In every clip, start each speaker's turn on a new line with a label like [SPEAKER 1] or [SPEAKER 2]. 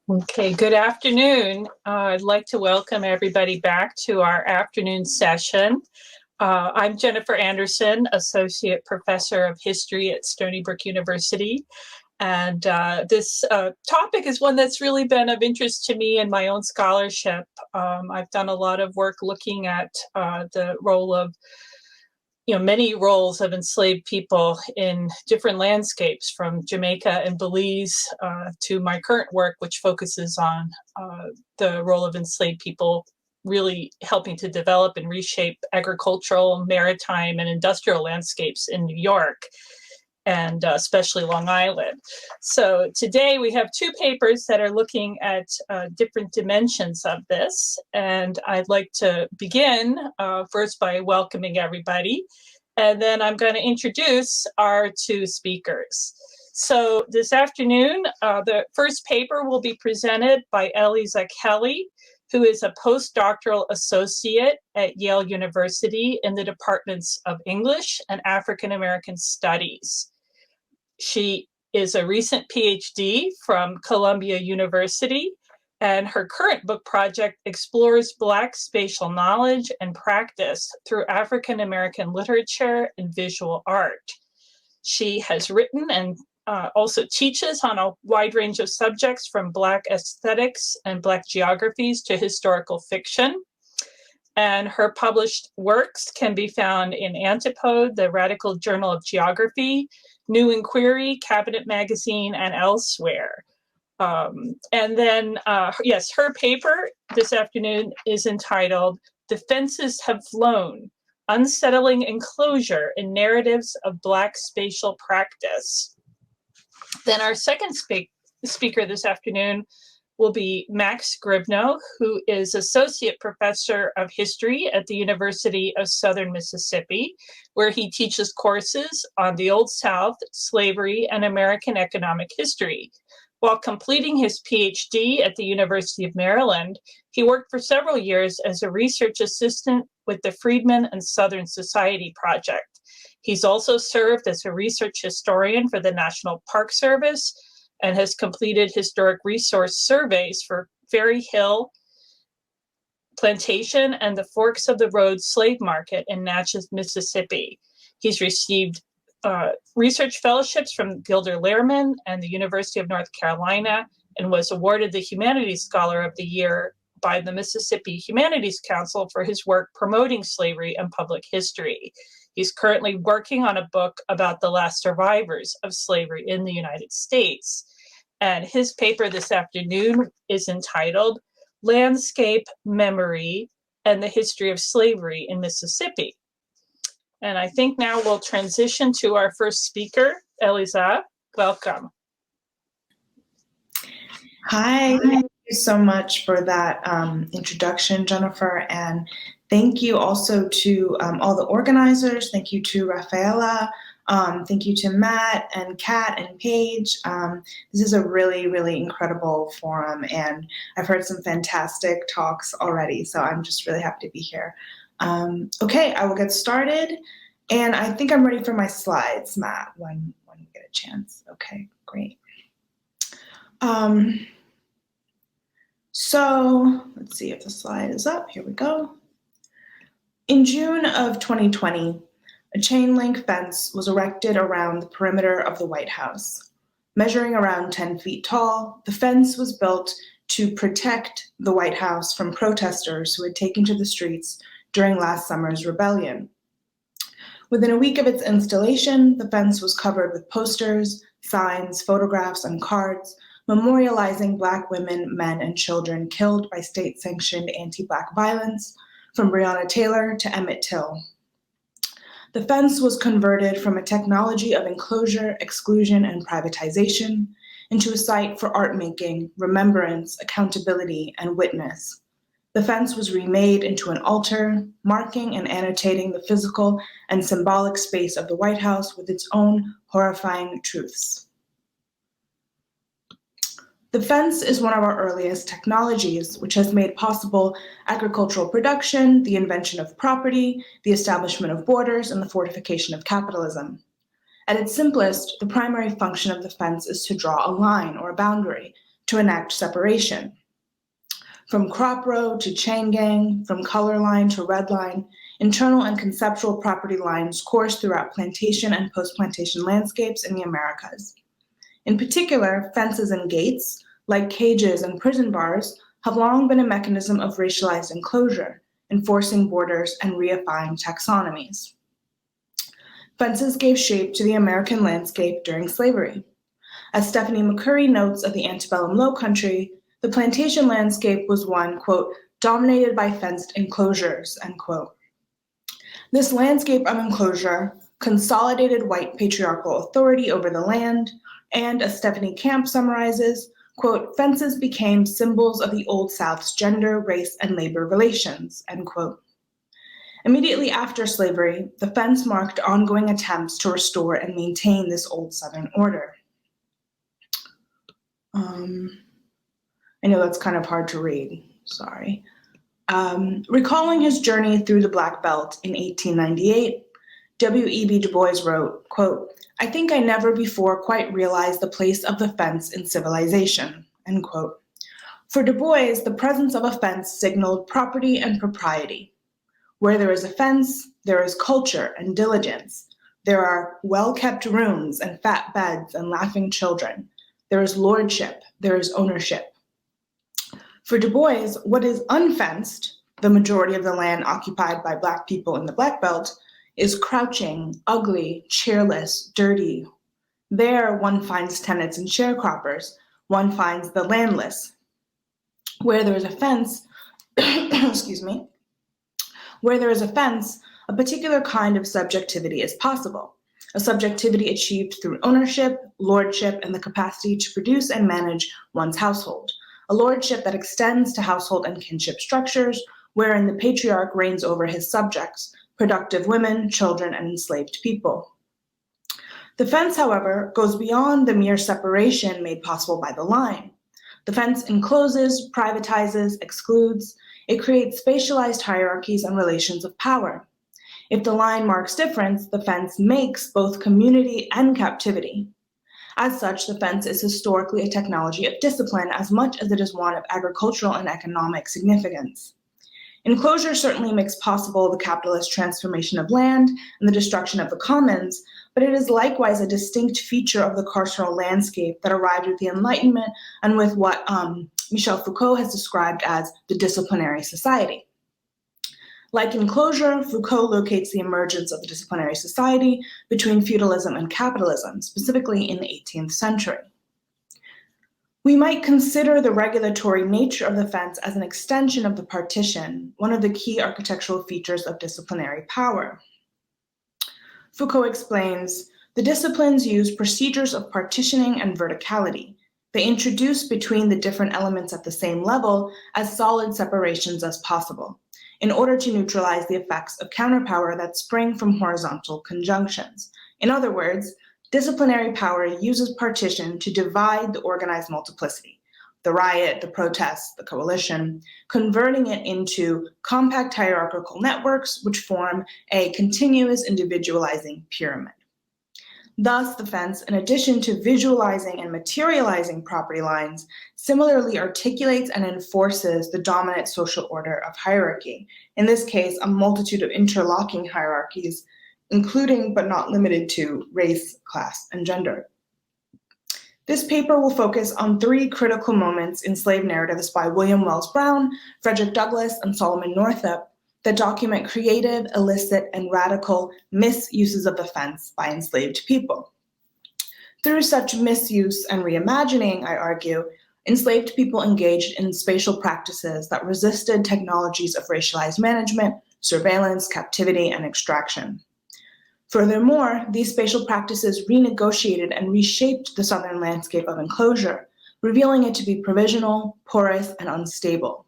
[SPEAKER 1] Okay, good afternoon. I'd like to welcome everybody back to our afternoon session. I'm Jennifer Anderson, Associate Professor of History at Stony Brook University. And this topic is one that's really been of interest to me in my own scholarship. I've done a lot of work looking at the role of many roles of enslaved people in different landscapes, from Jamaica and Belize to my current work, which focuses on the role of enslaved people really helping to develop and reshape agricultural, maritime, and industrial landscapes in New York, and especially Long Island. So today we have two papers that are looking at different dimensions of this. And I'd like to begin first by welcoming everybody. And then I'm going to introduce our two speakers. So this afternoon, the first paper will be presented by Elleza Kelley, who is a postdoctoral associate at Yale University in the departments of English and African American Studies. She is a recent PhD from Columbia University, and her current book project explores Black spatial knowledge and practice through African American literature and visual art. She has written and also teaches on a wide range of subjects, from Black aesthetics and Black geographies to historical fiction. And her published works can be found in Antipode, the Radical Journal of Geography, New Inquiry, Cabinet Magazine, and elsewhere. And then, yes, her paper this afternoon is entitled "The Fences Have Flown: Unsettling Enclosure in Narratives of Black Spatial Practice." Then our second speaker this afternoon will be Max Grivno, who is Associate Professor of History at the University of Southern Mississippi, where he teaches courses on the Old South, slavery, and American economic history. While completing his PhD at the University of Maryland, he worked for several years as a research assistant with the Freemen and Southern Society Project. He's also served as a research historian for the National Park Service and has completed historic resource surveys for Ferry Hill Plantation and the Forks of the Road slave market in Natchez, Mississippi. He's received research fellowships from Gilder Lehrman and the University of North Carolina, and was awarded the Humanities Scholar of the Year by the Mississippi Humanities Council for his work promoting slavery and public history. He's currently working on a book about the last survivors of slavery in the United States. And his paper this afternoon is entitled "Landscape, Memory, and the History of Slavery in Mississippi." And I think now we'll transition to our first speaker, Elleza. Welcome.
[SPEAKER 2] Hi, thank you so much for that introduction, Jennifer. And thank you also to all the organizers. Thank you to Rafaela. Thank you to Matt and Kat and Paige. This is a really, really incredible forum, and I've heard some fantastic talks already, so I'm just really happy to be here. Okay, I will get started, and I think I'm ready for my slides, Matt, when we get a chance. Okay, great. So let's see if the slide is up. Here we go. In June of 2020, a chain link fence was erected around the perimeter of the White House. Measuring around 10 feet tall, the fence was built to protect the White House from protesters who had taken to the streets during last summer's rebellion. Within a week of its installation, the fence was covered with posters, signs, photographs, and cards memorializing Black women, men, and children killed by state-sanctioned anti-Black violence, from Breonna Taylor to Emmett Till. The fence was converted from a technology of enclosure, exclusion, and privatization into a site for art making, remembrance, accountability, and witness. The fence was remade into an altar, marking and annotating the physical and symbolic space of the White House with its own horrifying truths. The fence is one of our earliest technologies, which has made possible agricultural production, the invention of property, the establishment of borders, and the fortification of capitalism. At its simplest, the primary function of the fence is to draw a line or a boundary, to enact separation. From crop row to chain gang, from color line to red line, internal and conceptual property lines course throughout plantation and post-plantation landscapes in the Americas. In particular, fences and gates, like cages and prison bars, have long been a mechanism of racialized enclosure, enforcing borders and reifying taxonomies. Fences gave shape to the American landscape during slavery. As Stephanie McCurry notes of the antebellum Low Country, the plantation landscape was one, quote, dominated by fenced enclosures, end quote. This landscape of enclosure consolidated white patriarchal authority over the land, and as Stephanie Camp summarizes, quote, fences became symbols of the Old South's gender, race, and labor relations, end quote. Immediately after slavery, the fence marked ongoing attempts to restore and maintain this old Southern order. I know that's kind of hard to read, sorry. Recalling his journey through the Black Belt in 1898, W.E.B. Du Bois wrote, quote, I think I never before quite realized the place of the fence in civilization, end quote. For Du Bois, the presence of a fence signaled property and propriety. Where there is a fence, there is culture and diligence. There are well-kept rooms and fat beds and laughing children. There is lordship, there is ownership. For Du Bois, what is unfenced, the majority of the land occupied by Black people in the Black Belt, is crouching, ugly, cheerless, dirty. There one finds tenants and sharecroppers. One finds the landless. Where there is a fence, excuse me, where there is a fence, a particular kind of subjectivity is possible, a subjectivity achieved through ownership, lordship, and the capacity to produce and manage one's household, a lordship that extends to household and kinship structures, wherein the patriarch reigns over his subjects, productive women, children, and enslaved people. The fence, however, goes beyond the mere separation made possible by the line. The fence encloses, privatizes, excludes. It creates spatialized hierarchies and relations of power. If the line marks difference, the fence makes both community and captivity. As such, the fence is historically a technology of discipline as much as it is one of agricultural and economic significance. Enclosure certainly makes possible the capitalist transformation of land and the destruction of the commons, but it is likewise a distinct feature of the carceral landscape that arrived with the Enlightenment and with what Michel Foucault has described as the disciplinary society. Like enclosure, Foucault locates the emergence of the disciplinary society between feudalism and capitalism, specifically in the 18th century. We might consider the regulatory nature of the fence as an extension of the partition, one of the key architectural features of disciplinary power. Foucault explains, the disciplines use procedures of partitioning and verticality. They introduce between the different elements at the same level as solid separations as possible, in order to neutralize the effects of counterpower that spring from horizontal conjunctions. In other words, disciplinary power uses partition to divide the organized multiplicity, the riot, the protest, the coalition, converting it into compact hierarchical networks which form a continuous individualizing pyramid. Thus, the fence, in addition to visualizing and materializing property lines, similarly articulates and enforces the dominant social order of hierarchy, in this case, a multitude of interlocking hierarchies, including but not limited to race, class, and gender. This paper will focus on 3 critical moments in slave narratives by William Wells Brown, Frederick Douglass, and Solomon Northup that document creative, illicit, and radical misuses of the fence by enslaved people. Through such misuse and reimagining, I argue, enslaved people engaged in spatial practices that resisted technologies of racialized management, surveillance, captivity, and extraction. Furthermore, these spatial practices renegotiated and reshaped the Southern landscape of enclosure, revealing it to be provisional, porous, and unstable.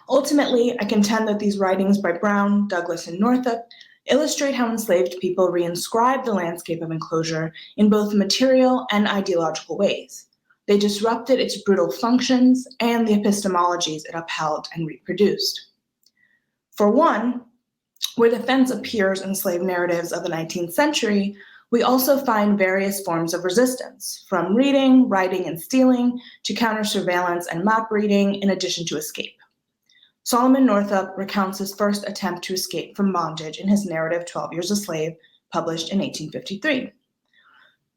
[SPEAKER 2] Ultimately, I contend that these writings by Brown, Douglass, and Northup illustrate how enslaved people reinscribed the landscape of enclosure in both material and ideological ways. They disrupted its brutal functions and the epistemologies it upheld and reproduced. For one, where the fence appears in slave narratives of the 19th century, We also find various forms of resistance, from reading, writing, and stealing, to counter-surveillance and map reading, in addition to escape. Solomon Northup recounts his first attempt to escape from bondage in his narrative 12 Years a Slave, published in 1853.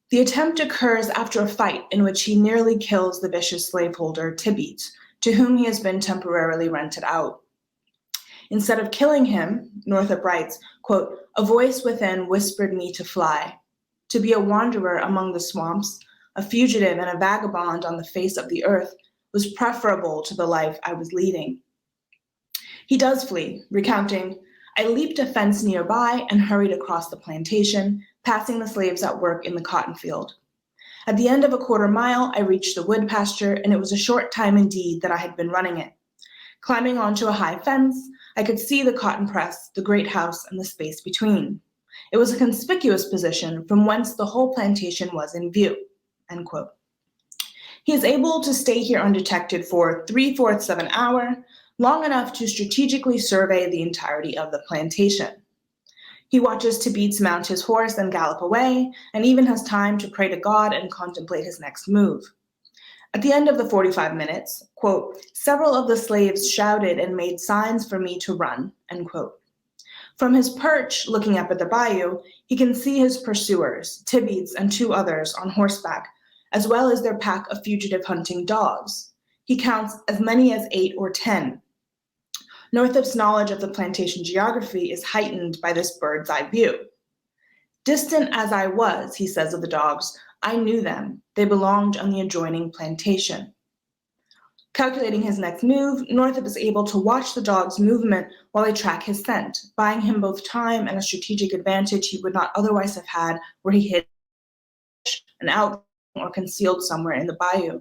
[SPEAKER 2] The attempt occurs after a fight in which he nearly kills the vicious slaveholder Tibeats, to whom he has been temporarily rented out. Instead of killing him, Northup writes, quote, "A voice within whispered me to fly, to be a wanderer among the swamps, a fugitive and a vagabond on the face of the earth, was preferable to the life I was leading." He does flee, recounting, "I leaped a fence nearby and hurried across the plantation, passing the slaves at work in the cotton field. At the end of a quarter mile, I reached the wood pasture, and it was a short time indeed that I had been running it. Climbing onto a high fence, I could see the cotton press, the great house, and the space between. It was a conspicuous position from whence the whole plantation was in view." End quote. He is able to stay here undetected for 3/4 of an hour, long enough to strategically survey the entirety of the plantation. He watches Tibeats mount his horse and gallop away, and even has time to pray to God and contemplate his next move. At the end of the 45 minutes, quote, "Several of the slaves shouted and made signs for me to run," end quote. From his perch, looking up at the bayou, he can see his pursuers, Tibeats and 2 others on horseback, as well as their pack of fugitive hunting dogs. He counts as many as 8 or 10. Northup's knowledge of the plantation geography is heightened by this bird's eye view. "Distant as I was," he says of the dogs, "I knew them. They belonged on the adjoining plantation." Calculating his next move, Northup is able to watch the dog's movement while they track his scent, buying him both time and a strategic advantage he would not otherwise have had were he hid an out or concealed somewhere in the bayou.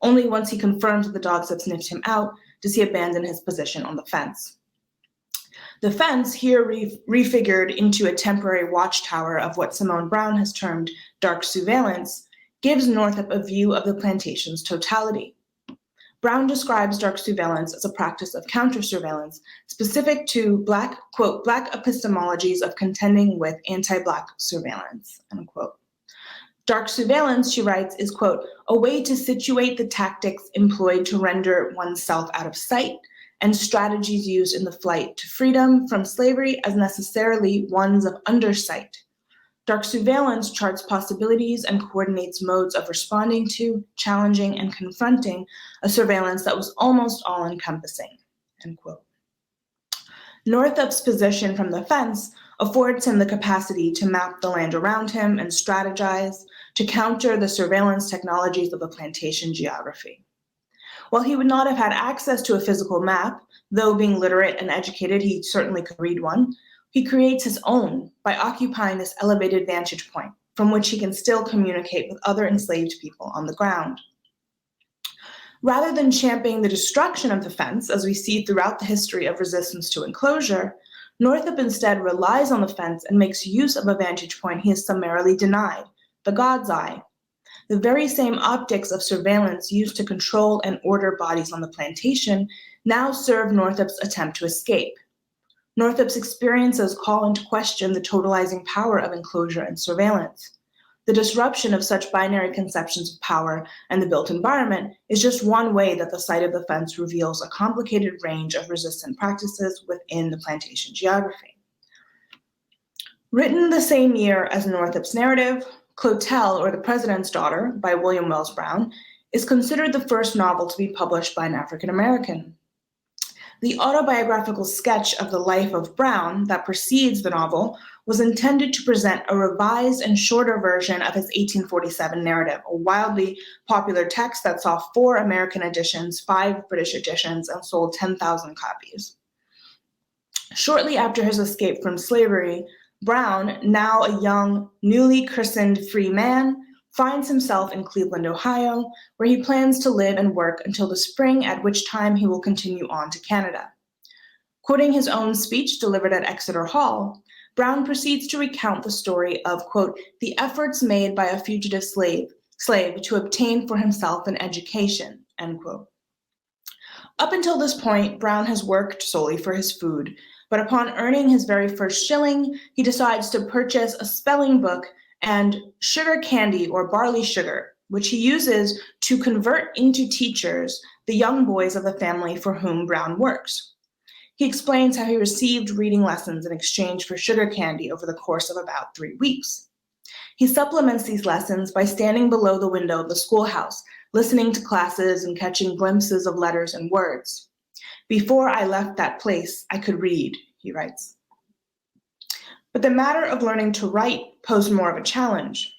[SPEAKER 2] Only once he confirms that the dogs have sniffed him out does he abandon his position on the fence. The fence, here refigured into a temporary watchtower of what Simone Brown has termed dark surveillance, gives Northup a view of the plantation's totality. Brown describes dark surveillance as a practice of counter-surveillance specific to Black, quote, "Black epistemologies of contending with anti-Black surveillance," unquote. Dark surveillance, she writes, is, quote, "a way to situate the tactics employed to render oneself out of sight and strategies used in the flight to freedom from slavery as necessarily ones of undersight. Dark surveillance charts possibilities and coordinates modes of responding to, challenging, and confronting a surveillance that was almost all-encompassing," end quote. Northup's position from the fence affords him the capacity to map the land around him and strategize to counter the surveillance technologies of the plantation geography. While he would not have had access to a physical map, though being literate and educated, he certainly could read one, he creates his own by occupying this elevated vantage point from which he can still communicate with other enslaved people on the ground. Rather than championing the destruction of the fence, as we see throughout the history of resistance to enclosure, Northup instead relies on the fence and makes use of a vantage point he is summarily denied, the God's eye. The very same optics of surveillance used to control and order bodies on the plantation now serve Northup's attempt to escape. Northup's experiences call into question the totalizing power of enclosure and surveillance. The disruption of such binary conceptions of power and the built environment is just one way that the site of the fence reveals a complicated range of resistant practices within the plantation geography. Written the same year as Northup's narrative, Clotel, or the President's Daughter, by William Wells Brown, is considered the first novel to be published by an African American. The autobiographical sketch of the life of Brown that precedes the novel was intended to present a revised and shorter version of his 1847 narrative, a wildly popular text that saw 4 American editions, 5 British editions, and sold 10,000 copies. Shortly after his escape from slavery, Brown, now a young, newly christened free man, finds himself in Cleveland, Ohio, where he plans to live and work until the spring, at which time he will continue on to Canada. Quoting his own speech delivered at Exeter Hall, Brown proceeds to recount the story of, quote, the efforts made by a fugitive slave to obtain for himself an education, end quote. Up until this point, Brown has worked solely for his food, but upon earning his very first shilling, he decides to purchase a spelling book and sugar candy or barley sugar, which he uses to convert into teachers the young boys of the family for whom Brown works. He explains how he received reading lessons in exchange for sugar candy over the course of about 3 weeks. He supplements these lessons by standing below the window of the schoolhouse, listening to classes and catching glimpses of letters and words. "Before I left that place, I could read," he writes. But the matter of learning to write posed more of a challenge.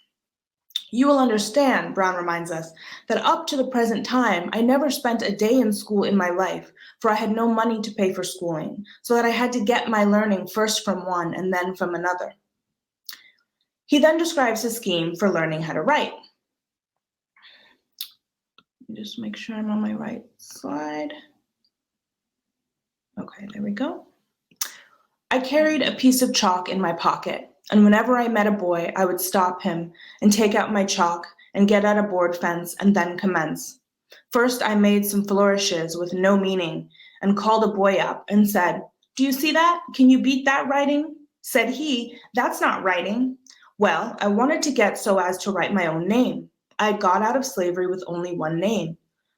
[SPEAKER 2] "You will understand," Brown reminds us, "that up to the present time, I never spent a day in school in my life, for I had no money to pay for schooling, so that I had to get my learning first from one and then from another." He then describes his scheme for learning how to write. Just make sure I'm on my right slide. Okay, there we go. "I carried a piece of chalk in my pocket, and whenever I met a boy, I would stop him and take out my chalk and get at a board fence and then commence. First, I made some flourishes with no meaning and called a boy up and said, 'Do you see that? Can you beat that writing?' Said he, 'That's not writing.' Well, I wanted to get so as to write my own name. I had got out of slavery with only one name.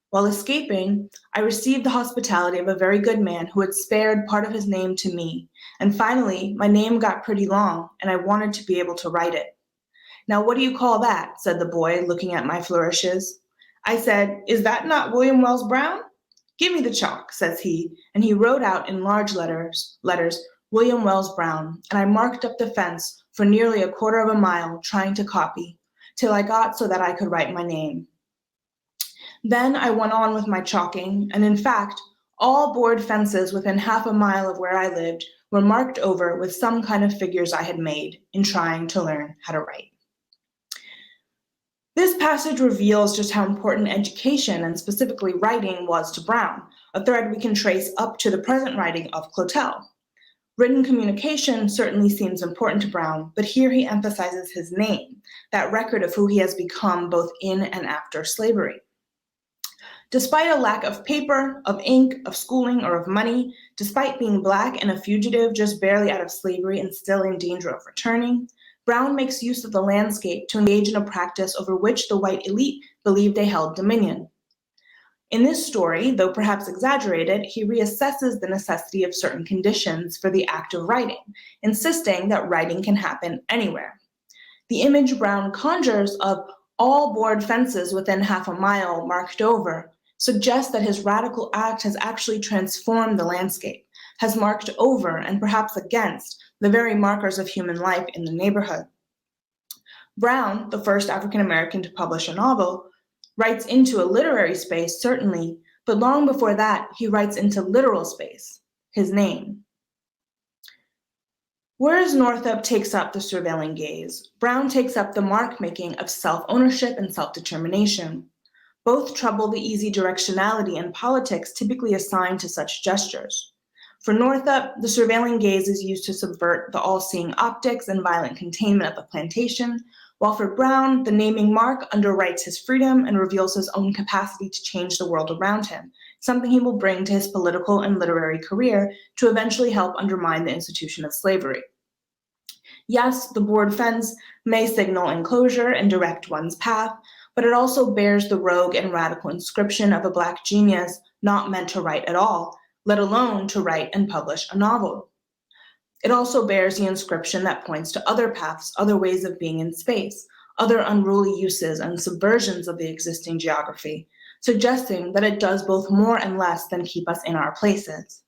[SPEAKER 2] While escaping, I received the hospitality of a very good man who had spared part of his name to me, and finally my name got pretty long, and I wanted to be able to write it. 'Now what do you call that?' said the boy, looking at my flourishes. I said, 'Is that not William Wells Brown?' 'Give me the chalk,' says he, and he wrote out in large letters, William Wells Brown, and I marked up the fence for nearly a quarter of a mile trying to copy, till I got so that I could write my name. Then I went on with my chalking, and in fact, all board fences within half a mile of where I lived were marked over with some kind of figures I had made in trying to learn how to write." This passage reveals just how important education, and specifically writing, was to Brown, a thread we can trace up to the present writing of Clotel. Written communication certainly seems important to Brown, but here he emphasizes his name, that record of who he has become both in and after slavery. Despite a lack of paper, of ink, of schooling, or of money, despite being Black and a fugitive just barely out of slavery and still in danger of returning, Brown makes use of the landscape to engage in a practice over which the white elite believed they held dominion. In this story, though perhaps exaggerated, he reassesses the necessity of certain conditions for the act of writing, insisting that writing can happen anywhere. The image Brown conjures of all board fences within half a mile marked over suggests that his radical act has actually transformed the landscape, has marked over and perhaps against the very markers of human life in the neighborhood. Brown, the first African American to publish a novel, writes into a literary space, certainly, but long before that, he writes into literal space, his name. Whereas Northup takes up the surveilling gaze, Brown takes up the mark-making of self-ownership and self-determination. Both trouble the easy directionality in politics typically assigned to such gestures. For Northup, the surveilling gaze is used to subvert the all-seeing optics and violent containment of the plantation, while for Brown, the naming mark underwrites his freedom and reveals his own capacity to change the world around him, something he will bring to his political and literary career to eventually help undermine the institution of slavery. Yes, the board fence may signal enclosure and direct one's path, but it also bears the rogue and radical inscription of a Black genius not meant to write at all, let alone to write and publish a novel. It also bears the inscription that points to other paths, other ways of being in space, other unruly uses and subversions of the existing geography, suggesting that it does both more and less than keep us in our places.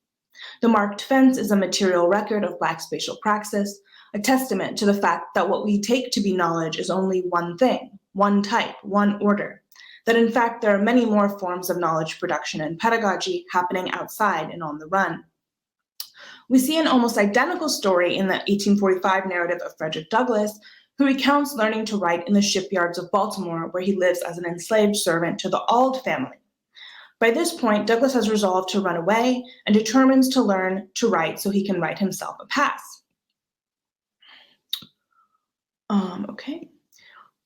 [SPEAKER 2] The marked fence is a material record of Black spatial praxis, a testament to the fact that what we take to be knowledge is only one thing, one type, one order, that in fact there are many more forms of knowledge production and pedagogy happening outside and on the run. We see an almost identical story in the 1845 narrative of Frederick Douglass, who recounts learning to write in the shipyards of Baltimore, where he lives as an enslaved servant to the Auld family. By this point, Douglass has resolved to run away and determines to learn to write so he can write himself a pass.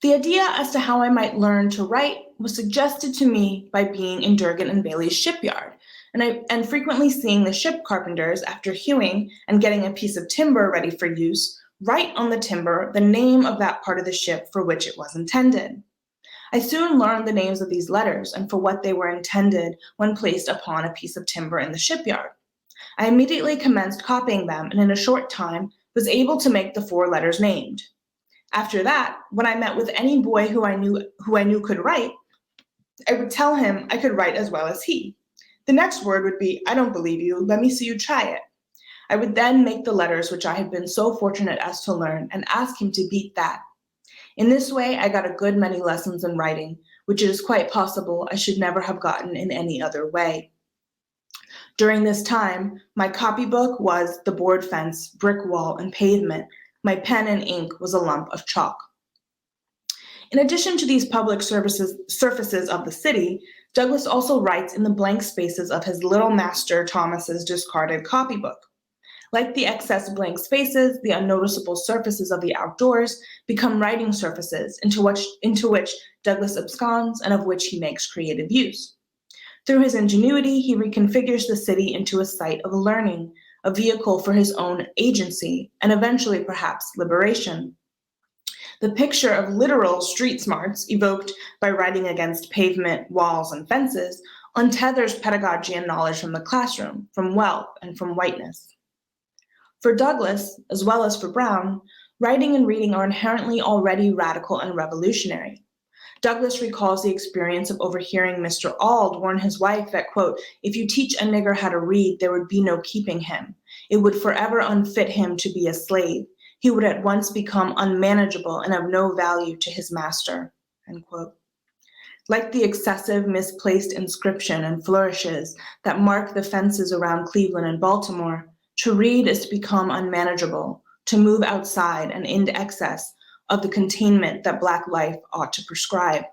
[SPEAKER 2] The idea as to how I might learn to write was suggested to me by being in Durgan and Bailey's shipyard, and frequently seeing the ship carpenters, after hewing and getting a piece of timber ready for use, write on the timber the name of that part of the ship for which it was intended. I soon learned the names of these letters and for what they were intended when placed upon a piece of timber in the shipyard. I immediately commenced copying them and in a short time was able to make the 4 letters named. After that, when I met with any boy who I knew could write, I would tell him I could write as well as he. The next word would be, "I don't believe you, let me see you try it." I would then make the letters which I had been so fortunate as to learn and ask him to beat that. In this way, I got a good many lessons in writing, which it is quite possible I should never have gotten in any other way. During this time, my copybook was the board fence, brick wall, and pavement. My pen and ink was a lump of chalk. In addition to these public surfaces of the city, Douglass also writes in the blank spaces of his little master Thomas's discarded copybook. Like the excess blank spaces, the unnoticeable surfaces of the outdoors become writing surfaces into which Douglass absconds and of which he makes creative use. Through his ingenuity, he reconfigures the city into a site of learning, a vehicle for his own agency, and eventually perhaps liberation. The picture of literal street smarts evoked by writing against pavement, walls, and fences untethers pedagogy and knowledge from the classroom, from wealth, and from whiteness. For Douglass, as well as for Brown, writing and reading are inherently already radical and revolutionary. Douglass recalls the experience of overhearing Mr. Auld warn his wife that, quote, "If you teach a nigger how to read, there would be no keeping him. It would forever unfit him to be a slave. He would at once become unmanageable and of no value to his master," end quote. Like the excessive, misplaced inscription and flourishes that mark the fences around Cleveland and Baltimore, to read is to become unmanageable, to move outside and into excess of the containment that Black life ought to prescribe.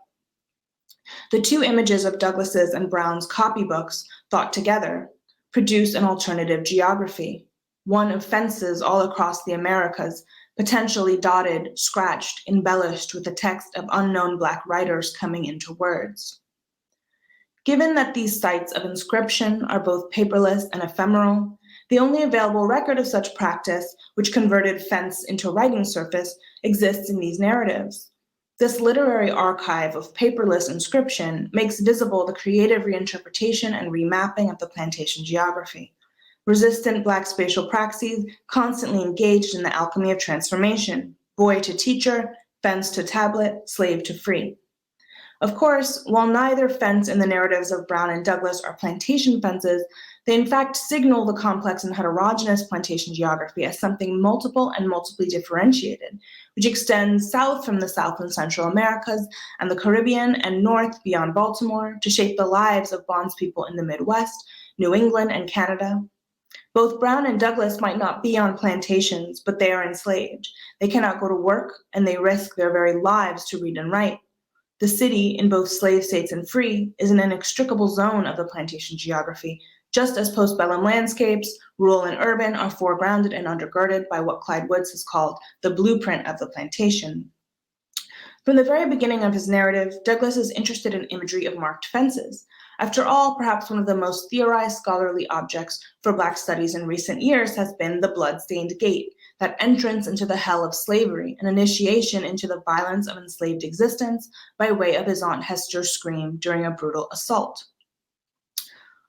[SPEAKER 2] The 2 images of Douglass's and Brown's copybooks, thought together, produce an alternative geography, one of fences all across the Americas, potentially dotted, scratched, embellished with the text of unknown Black writers coming into words. Given that these sites of inscription are both paperless and ephemeral, the only available record of such practice, which converted fence into writing surface, exists in these narratives. This literary archive of paperless inscription makes visible the creative reinterpretation and remapping of the plantation geography. Resistant Black spatial praxes constantly engaged in the alchemy of transformation, boy to teacher, fence to tablet, slave to free. Of course, while neither fence in the narratives of Brown and Douglass are plantation fences, they in fact signal the complex and heterogeneous plantation geography as something multiple and multiply differentiated, which extends south from the South and Central Americas and the Caribbean and north beyond Baltimore to shape the lives of bondspeople in the Midwest, New England, and Canada. Both Brown and Douglass might not be on plantations, but they are enslaved. They cannot go to work, and they risk their very lives to read and write. The city, in both slave states and free, is an inextricable zone of the plantation geography, just as postbellum landscapes, rural and urban, are foregrounded and undergirded by what Clyde Woods has called the blueprint of the plantation. From the very beginning of his narrative, Douglass is interested in imagery of marked fences. After all, perhaps one of the most theorized scholarly objects for Black studies in recent years has been the blood-stained gate, that entrance into the hell of slavery, an initiation into the violence of enslaved existence by way of his Aunt Hester's scream during a brutal assault.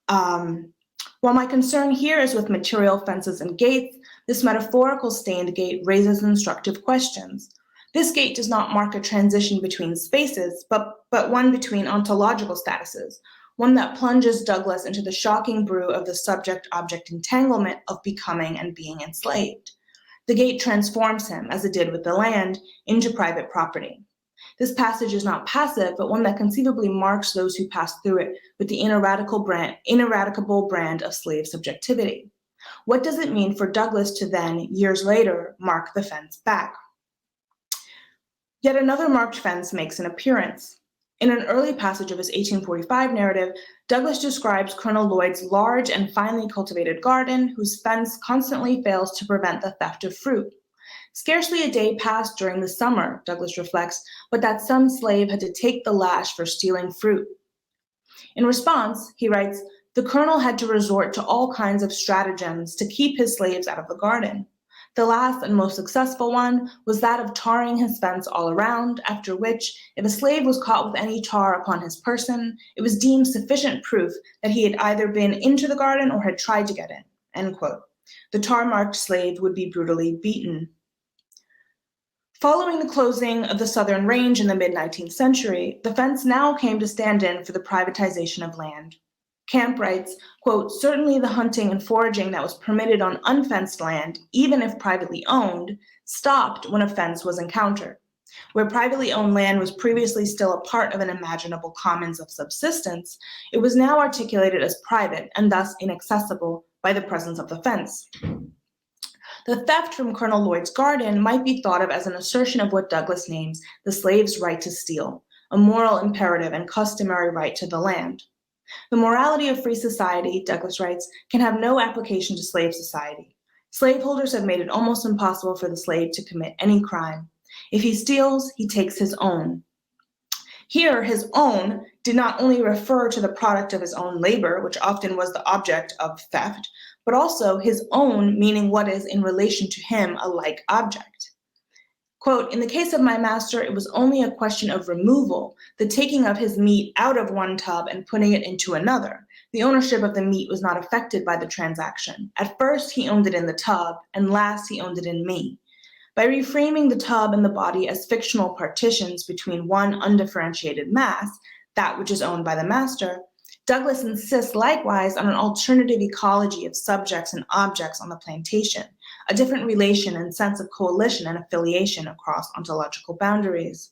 [SPEAKER 2] While my concern here is with material fences and gates, this metaphorical stained gate raises instructive questions. This gate does not mark a transition between spaces, but one between ontological statuses, one that plunges Douglass into the shocking brew of the subject-object entanglement of becoming and being enslaved. The gate transforms him, as it did with the land, into private property. This passage is not passive, but one that conceivably marks those who pass through it with the ineradicable brand of slave subjectivity. What does it mean for Douglass to then, years later, mark the fence back? Yet another marked fence makes an appearance. In an early passage of his 1845 narrative, Douglass describes Colonel Lloyd's large and finely cultivated garden, whose fence constantly fails to prevent the theft of fruit. Scarcely a day passed during the summer, Douglass reflects, but that some slave had to take the lash for stealing fruit. In response, he writes, the colonel had to resort to all kinds of stratagems to keep his slaves out of the garden. The last and most successful one was that of tarring his fence all around, after which, if a slave was caught with any tar upon his person, it was deemed sufficient proof that he had either been into the garden or had tried to get in, end quote. The tar-marked slave would be brutally beaten. Following the closing of the Southern Range in the mid-19th century, the fence now came to stand in for the privatization of land. Camp writes, quote, certainly the hunting and foraging that was permitted on unfenced land, even if privately owned, stopped when a fence was encountered. Where privately owned land was previously still a part of an imaginable commons of subsistence, it was now articulated as private and thus inaccessible by the presence of the fence. The theft from Colonel Lloyd's garden might be thought of as an assertion of what Douglas names the slave's right to steal, a moral imperative and customary right to the land. The morality of free society, Douglas writes, can have no application to slave society. Slaveholders have made it almost impossible for the slave to commit any crime. If he steals, he takes his own. Here, his own did not only refer to the product of his own labor, which often was the object of theft, but also his own, meaning what is in relation to him a like object. Quote, in the case of my master, it was only a question of removal, the taking of his meat out of one tub and putting it into another. The ownership of the meat was not affected by the transaction. At first, he owned it in the tub, and last, he owned it in me. By reframing the tub and the body as fictional partitions between one undifferentiated mass, that which is owned by the master, Douglas insists likewise on an alternative ecology of subjects and objects on the plantation, a different relation and sense of coalition and affiliation across ontological boundaries.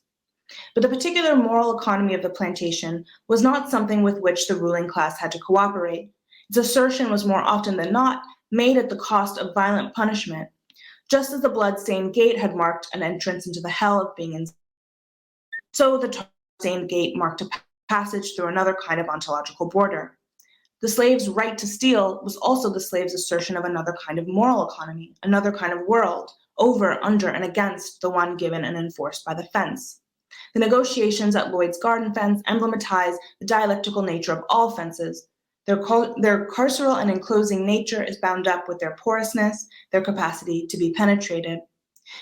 [SPEAKER 2] But the particular moral economy of the plantation was not something with which the ruling class had to cooperate. Its assertion was more often than not made at the cost of violent punishment, just as the blood-stained gate had marked an entrance into the hell of being enslaved. So the tar-stained gate marked a passage through another kind of ontological border. The slave's right to steal was also the slave's assertion of another kind of moral economy, another kind of world, over, under, and against the one given and enforced by the fence. The negotiations at Lloyd's garden fence emblematize the dialectical nature of all fences. Their carceral and enclosing nature is bound up with their porousness, their capacity to be penetrated.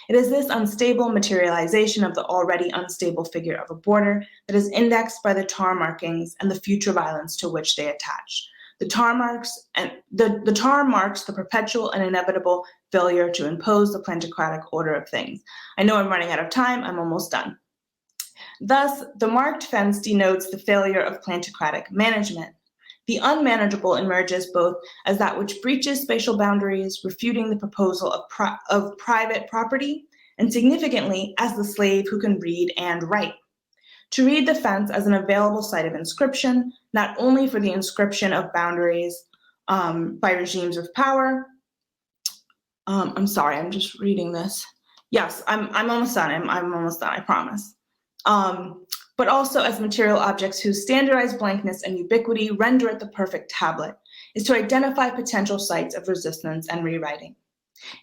[SPEAKER 2] It is this unstable materialization of the already unstable figure of a border that is indexed by the tar markings and the future violence to which they attach. The tar marks the perpetual and inevitable failure to impose the plantocratic order of things. I know I'm running out of time. I'm almost done. Thus, the marked fence denotes the failure of plantocratic management. The unmanageable emerges both as that which breaches spatial boundaries, refuting the proposal of private property, and significantly as the slave who can read and write. To read the fence as an available site of inscription, not only for the inscription of boundaries by regimes of power. I'm sorry, I'm just reading this. Yes, I'm almost done. I'm almost done, I promise. But also as material objects whose standardized blankness and ubiquity render it the perfect tablet, is to identify potential sites of resistance and rewriting.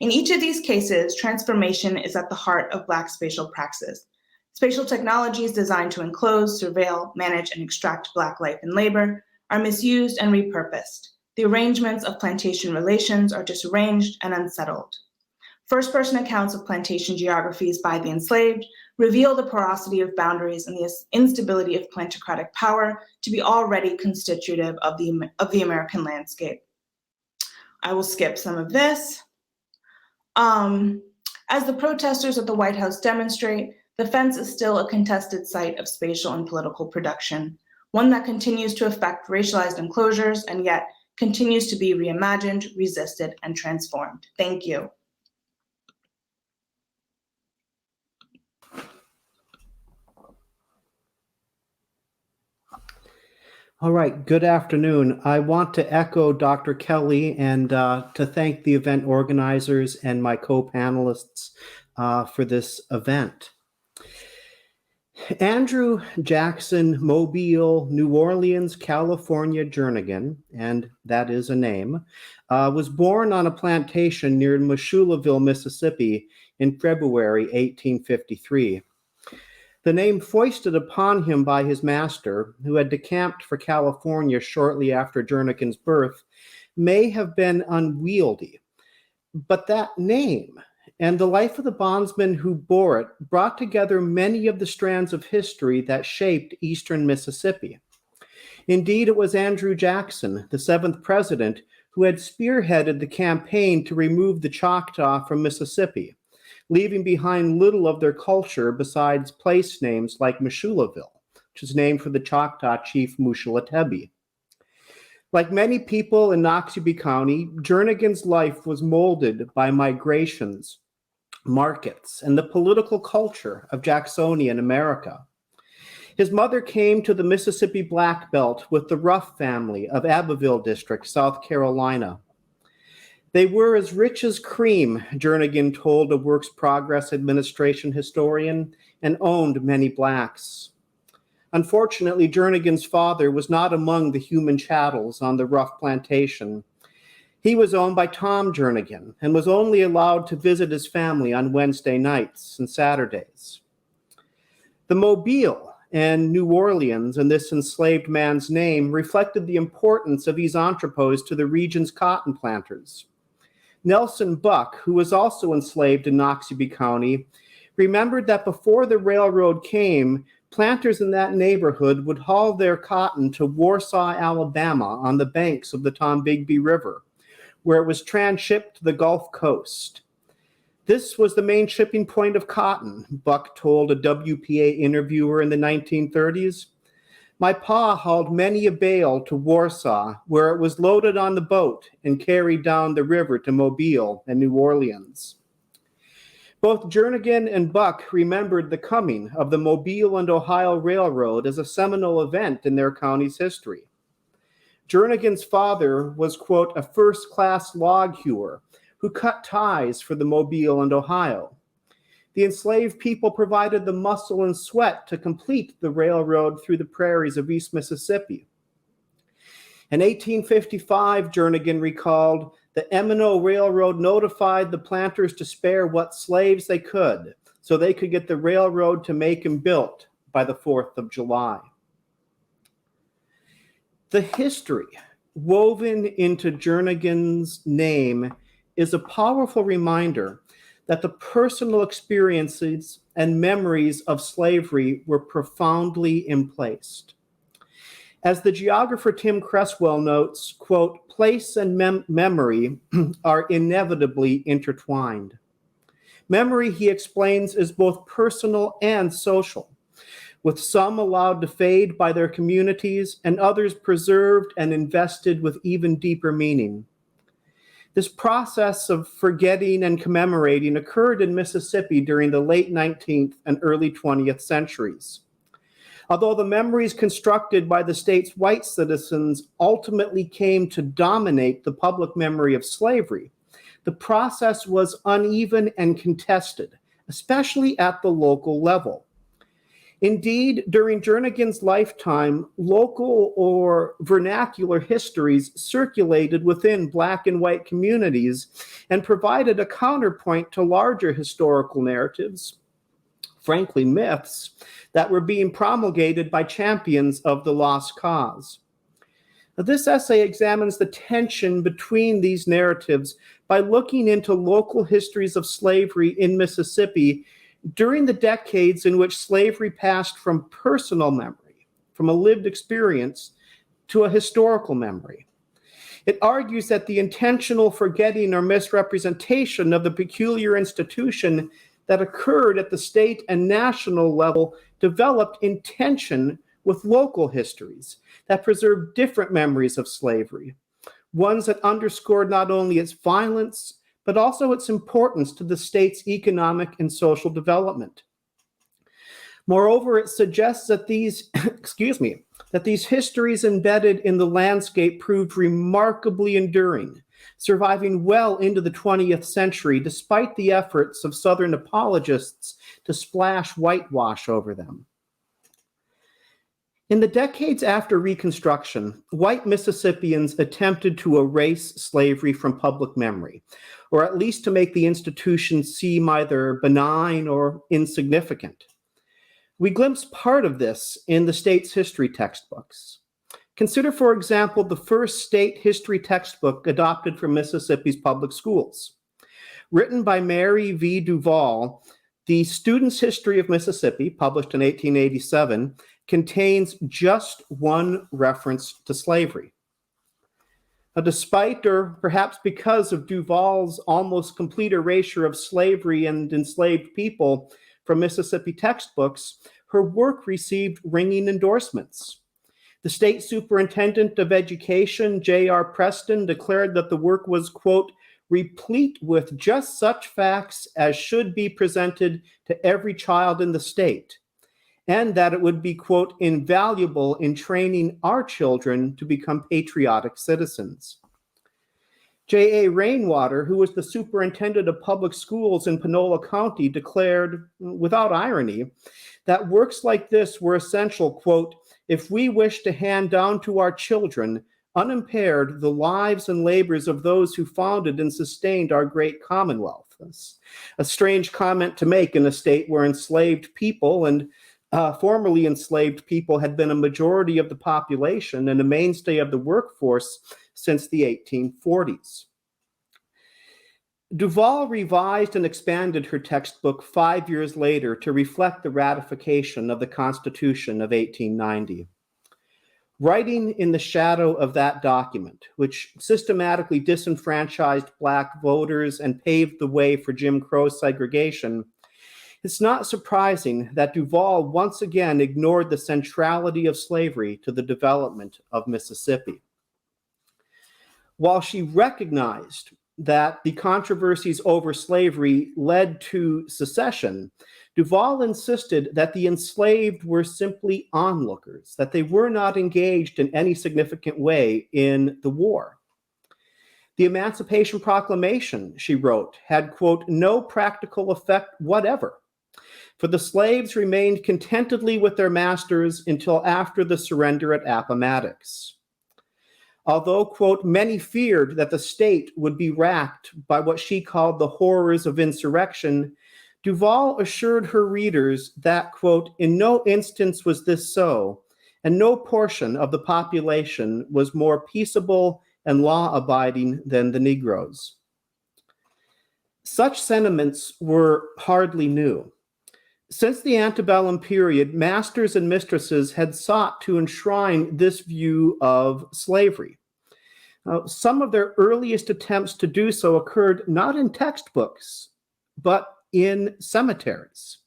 [SPEAKER 2] In each of these cases, transformation is at the heart of Black spatial praxis. Spatial technologies designed to enclose, surveil, manage, and extract Black life and labor are misused and repurposed. The arrangements of plantation relations are disarranged and unsettled. First-person accounts of plantation geographies by the enslaved reveal the porosity of boundaries and the instability of plantocratic power to be already constitutive of the American landscape. I will skip some of this. As the protesters at the White House demonstrate, the fence is still a contested site of spatial and political production, one that continues to affect racialized enclosures and yet continues to be reimagined, resisted, and transformed. Thank you.
[SPEAKER 3] All right, good afternoon. I want to echo Dr. Kelley and to thank the event organizers and my co-panelists for this event. Andrew Jackson Mobile, New Orleans, California Jernigan, and that is a name, was born on a plantation near Moshuleville, Mississippi in February 1853. The name foisted upon him by his master, who had decamped for California shortly after Jernigan's birth, may have been unwieldy, but that name and the life of the bondsman who bore it brought together many of the strands of history that shaped eastern Mississippi. Indeed, it was Andrew Jackson, the 7th president, who had spearheaded the campaign to remove the Choctaw from Mississippi, leaving behind little of their culture besides place names like Meshulaville, which is named for the Choctaw chief Mushulatebe. Like many people in Noxubee County, Jernigan's life was molded by migrations, markets, and the political culture of Jacksonian America. His mother came to the Mississippi Black Belt with the Ruff family of Abbeville District, South Carolina. They were as rich as cream, Jernigan told a Works Progress Administration historian, and owned many blacks. Unfortunately, Jernigan's father was not among the human chattels on the Ruff plantation. He was owned by Tom Jernigan and was only allowed to visit his family on Wednesday nights and Saturdays. The Mobile and New Orleans in this enslaved man's name reflected the importance of these entrepôts to the region's cotton planters. Nelson Buck, who was also enslaved in Noxubee County, remembered that before the railroad came, planters in that neighborhood would haul their cotton to Warsaw, Alabama, on the banks of the Tombigbee River, where it was transshipped to the Gulf Coast. This was the main shipping point of cotton, Buck told a WPA interviewer in the 1930s. My pa hauled many a bale to Warsaw, where it was loaded on the boat and carried down the river to Mobile and New Orleans. Both Jernigan and Buck remembered the coming of the Mobile and Ohio Railroad as a seminal event in their county's history. Jernigan's father was, quote, a first-class log hewer who cut ties for the Mobile and Ohio. The enslaved people provided the muscle and sweat to complete the railroad through the prairies of East Mississippi. In 1855, Jernigan recalled, the M&O Railroad notified the planters to spare what slaves they could, so they could get the railroad to make and built by the 4th of July. The history woven into Jernigan's name is a powerful reminder that the personal experiences and memories of slavery were profoundly emplaced. As the geographer Tim Cresswell notes, quote, place and memory are inevitably intertwined. Memory, he explains, is both personal and social, with some allowed to fade by their communities and others preserved and invested with even deeper meaning. This process of forgetting and commemorating occurred in Mississippi during the late 19th and early 20th centuries. Although the memories constructed by the state's white citizens ultimately came to dominate the public memory of slavery, the process was uneven and contested, especially at the local level. Indeed, during Jernigan's lifetime, local or vernacular histories circulated within Black and white communities and provided a counterpoint to larger historical narratives, frankly myths, that were being promulgated by champions of the lost cause. Now, this essay examines the tension between these narratives by looking into local histories of slavery in Mississippi during the decades in which slavery passed from personal memory, from a lived experience, to a historical memory. It argues that the intentional forgetting or misrepresentation of the peculiar institution that occurred at the state and national level developed in tension with local histories that preserved different memories of slavery, ones that underscored not only its violence, but also its importance to the state's economic and social development. Moreover, it suggests that these, that these histories embedded in the landscape proved remarkably enduring, surviving well into the 20th century despite the efforts of Southern apologists to splash whitewash over them. In the decades after Reconstruction, white Mississippians attempted to erase slavery from public memory, or at least to make the institution seem either benign or insignificant. We glimpse part of this in the state's history textbooks. Consider, for example, the first state history textbook adopted from Mississippi's public schools. Written by Mary V. Duval, the Student's History of Mississippi, published in 1887, contains just one reference to slavery. Now, despite, or perhaps because of Duval's almost complete erasure of slavery and enslaved people from Mississippi textbooks, her work received ringing endorsements. The state superintendent of education, J.R. Preston, declared that the work was, quote, replete with just such facts as should be presented to every child in the state, and that it would be, quote, invaluable in training our children to become patriotic citizens. J.A. Rainwater, who was the superintendent of public schools in Panola County, declared, without irony, that works like this were essential, quote, if we wish to hand down to our children, unimpaired, the lives and labors of those who founded and sustained our great Commonwealth. That's a strange comment to make in a state where enslaved people and formerly enslaved people had been a majority of the population and a mainstay of the workforce since the 1840s. Duval revised and expanded her textbook 5 years later to reflect the ratification of the Constitution of 1890. Writing in the shadow of that document, which systematically disenfranchised Black voters and paved the way for Jim Crow segregation, it's not surprising that Duval once again ignored the centrality of slavery to the development of Mississippi. While she recognized that the controversies over slavery led to secession, Duval insisted that the enslaved were simply onlookers, that they were not engaged in any significant way in the war. The Emancipation Proclamation, she wrote, had, quote, no practical effect whatever, for the slaves remained contentedly with their masters until after the surrender at Appomattox. Although, quote, many feared that the state would be racked by what she called the horrors of insurrection, Duval assured her readers that, quote, in no instance was this so, and no portion of the population was more peaceable and law-abiding than the Negroes. Such sentiments were hardly new. Since the antebellum period, masters and mistresses had sought to enshrine this view of slavery. Some of their earliest attempts to do so occurred not in textbooks, but in cemeteries.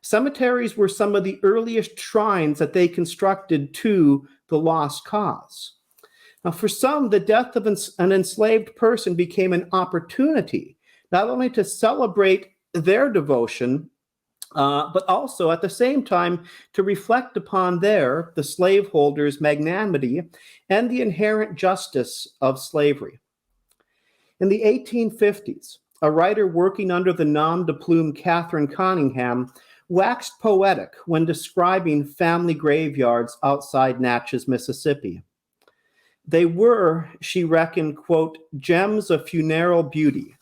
[SPEAKER 3] Cemeteries were some of the earliest shrines that they constructed to the lost cause. Now, for some, the death of an enslaved person became an opportunity not only to celebrate their devotion, but also at the same time to reflect upon the slaveholders' magnanimity and the inherent justice of slavery. In the 1850s, a writer working under the nom de plume Catherine Conyngham waxed poetic when describing family graveyards outside Natchez, Mississippi. They were, she reckoned, quote, gems of funereal beauty,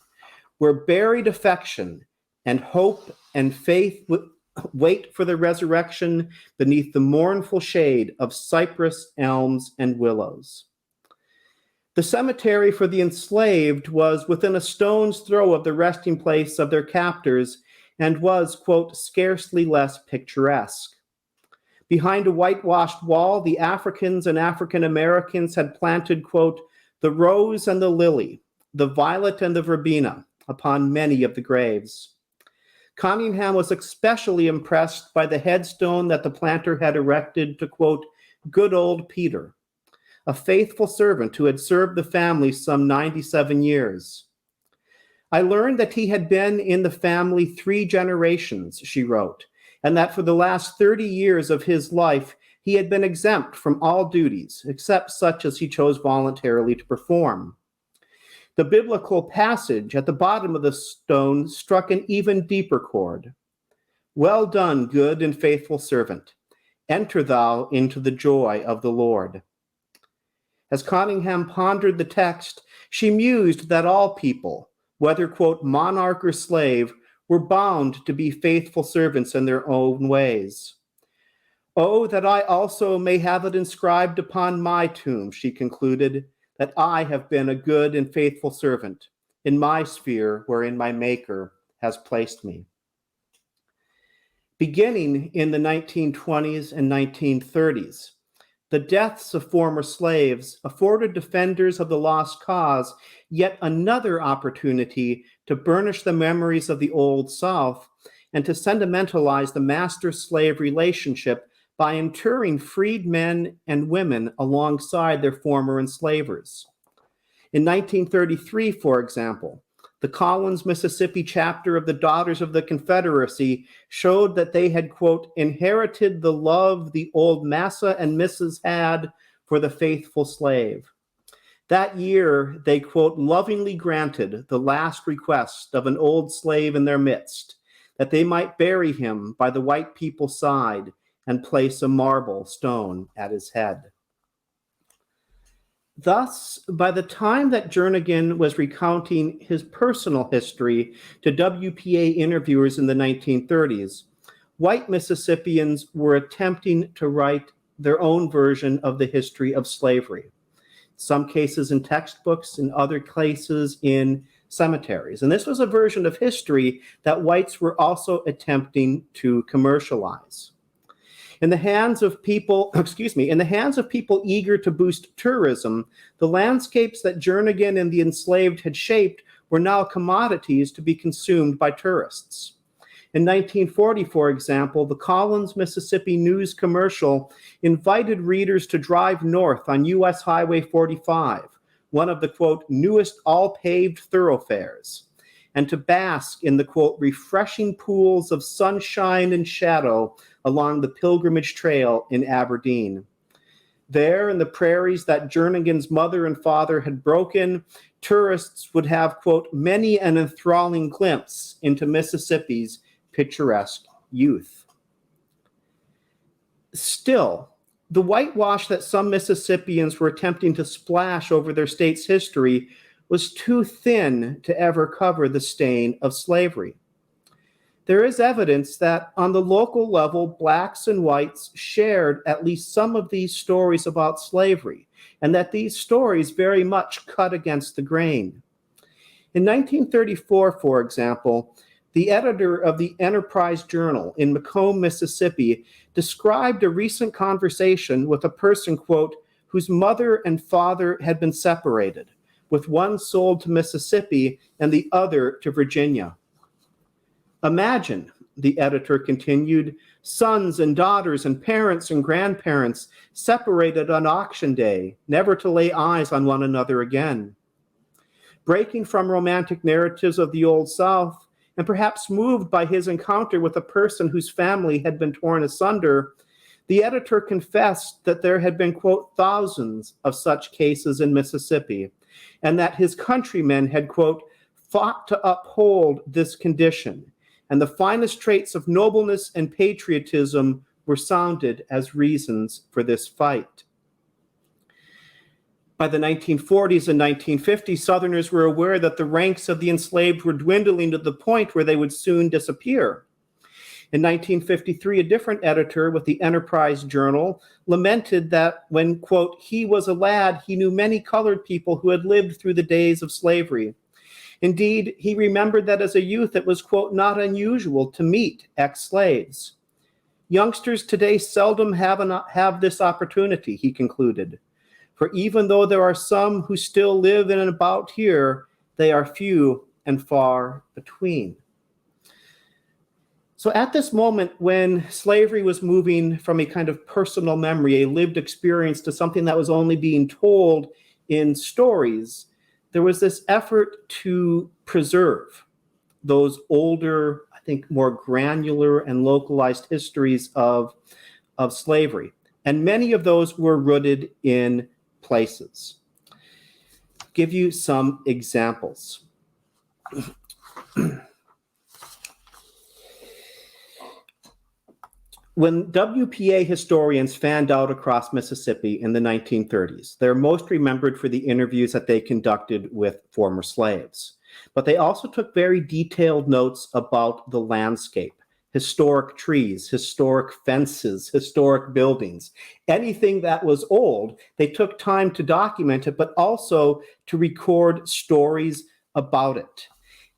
[SPEAKER 3] where buried affection and hope and faith wait for the resurrection beneath the mournful shade of cypress, elms, and willows. The cemetery for the enslaved was within a stone's throw of the resting place of their captors and was, quote, scarcely less picturesque. Behind a whitewashed wall, the Africans and African Americans had planted, quote, the rose and the lily, the violet and the verbena upon many of the graves. Conyngham was especially impressed by the headstone that the planter had erected to, quote, good old Peter, a faithful servant who had served the family some 97 years. I learned that he had been in the family 3 generations, she wrote, and that for the last 30 years of his life, he had been exempt from all duties, except such as he chose voluntarily to perform. The biblical passage at the bottom of the stone struck an even deeper chord. Well done, good and faithful servant. Enter thou into the joy of the Lord. As Conyngham pondered the text, she mused that all people, whether, quote, monarch or slave, were bound to be faithful servants in their own ways. Oh, that I also may have it inscribed upon my tomb, she concluded, that I have been a good and faithful servant, in my sphere wherein my Maker has placed me. Beginning in the 1920s and 1930s, the deaths of former slaves afforded defenders of the lost cause yet another opportunity to burnish the memories of the Old South and to sentimentalize the master-slave relationship by interring freed men and women alongside their former enslavers. In 1933, for example, the Collins, Mississippi chapter of the Daughters of the Confederacy showed that they had, quote, inherited the love the old Massa and Mrs. had for the faithful slave. That year, they, quote, lovingly granted the last request of an old slave in their midst, that they might bury him by the white people's side and place a marble stone at his head. Thus, by the time that Jernigan was recounting his personal history to WPA interviewers in the 1930s, white Mississippians were attempting to write their own version of the history of slavery, some cases in textbooks, in other cases in cemeteries. And this was a version of history that whites were also attempting to commercialize. In the hands of people eager to boost tourism, the landscapes that Jernigan and the enslaved had shaped were now commodities to be consumed by tourists. In 1940, for example, the Collins, Mississippi News commercial invited readers to drive north on U.S. Highway 45, one of the, quote, newest all-paved thoroughfares, and to bask in the, quote, refreshing pools of sunshine and shadow along the Pilgrimage Trail in Aberdeen. There, in the prairies that Jernigan's mother and father had broken, tourists would have, quote, many an enthralling glimpse into Mississippi's picturesque youth. Still, the whitewash that some Mississippians were attempting to splash over their state's history was too thin to ever cover the stain of slavery. There is evidence that on the local level, blacks and whites shared at least some of these stories about slavery, and that these stories very much cut against the grain. In 1934, for example, the editor of the Enterprise Journal in Macomb, Mississippi, described a recent conversation with a person, quote, whose mother and father had been separated, with one sold to Mississippi and the other to Virginia. Imagine, the editor continued, sons and daughters and parents and grandparents separated on auction day, never to lay eyes on one another again. Breaking from romantic narratives of the Old South, and perhaps moved by his encounter with a person whose family had been torn asunder, the editor confessed that there had been, quote, thousands of such cases in Mississippi, and that his countrymen had, quote, fought to uphold this condition, and the finest traits of nobleness and patriotism were sounded as reasons for this fight. By the 1940s and 1950s, Southerners were aware that the ranks of the enslaved were dwindling to the point where they would soon disappear. In 1953, a different editor with the Enterprise Journal lamented that when, quote, he was a lad, he knew many colored people who had lived through the days of slavery. Indeed, he remembered that as a youth it was, quote, not unusual to meet ex-slaves. Youngsters today seldom have this opportunity, he concluded. For even though there are some who still live in and about here, they are few and far between. So at this moment, when slavery was moving from a kind of personal memory, a lived experience, to something that was only being told in stories, there was this effort to preserve those older, I think, more granular and localized histories of slavery. And many of those were rooted in places. I'll give you some examples. When WPA historians fanned out across Mississippi in the 1930s, they're most remembered for the interviews that they conducted with former slaves. But they also took very detailed notes about the landscape, historic trees, historic fences, historic buildings. Anything that was old, they took time to document it, but also to record stories about it.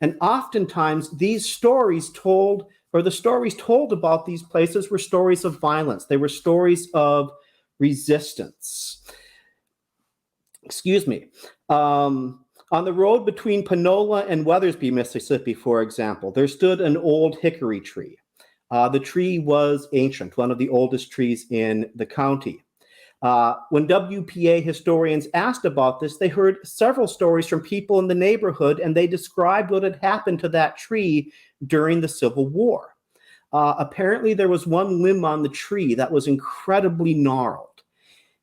[SPEAKER 3] And oftentimes these stories told, or the stories told about these places, were stories of violence. They were stories of resistance. Excuse me. On the road between Panola and Weathersby, Mississippi, for example, there stood an old hickory tree. The tree was ancient, one of the oldest trees in the county. When WPA historians asked about this, they heard several stories from people in the neighborhood, and they described what had happened to that tree during the Civil War. Apparently, there was one limb on the tree that was incredibly gnarled.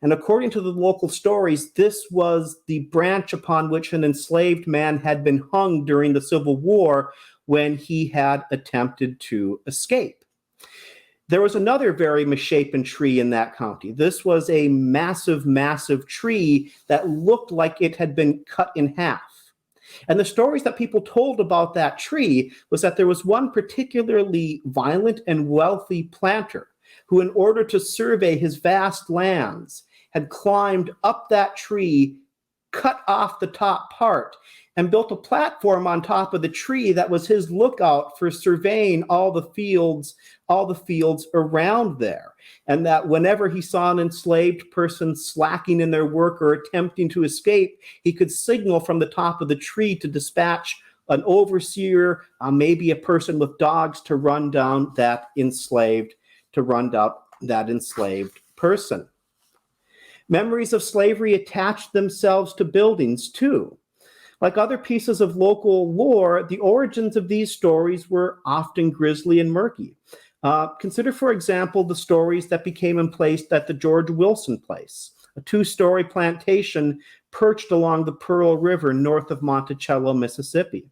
[SPEAKER 3] And according to the local stories, this was the branch upon which an enslaved man had been hung during the Civil War when he had attempted to escape. There was another very misshapen tree in that county. This was a massive, massive tree that looked like it had been cut in half. And the stories that people told about that tree was that there was one particularly violent and wealthy planter who, in order to survey his vast lands, had climbed up that tree, cut off the top part, and built a platform on top of the tree that was his lookout for surveying all the fields around there. And that whenever he saw an enslaved person slacking in their work or attempting to escape, he could signal from the top of the tree to dispatch an overseer, maybe a person with dogs, to run down that enslaved person. Memories of slavery attached themselves to buildings too. Like other pieces of local lore, the origins of these stories were often grisly and murky. Consider, for example, the stories that became emplaced at the George Wilson Place, a two-story plantation perched along the Pearl River north of Monticello, Mississippi.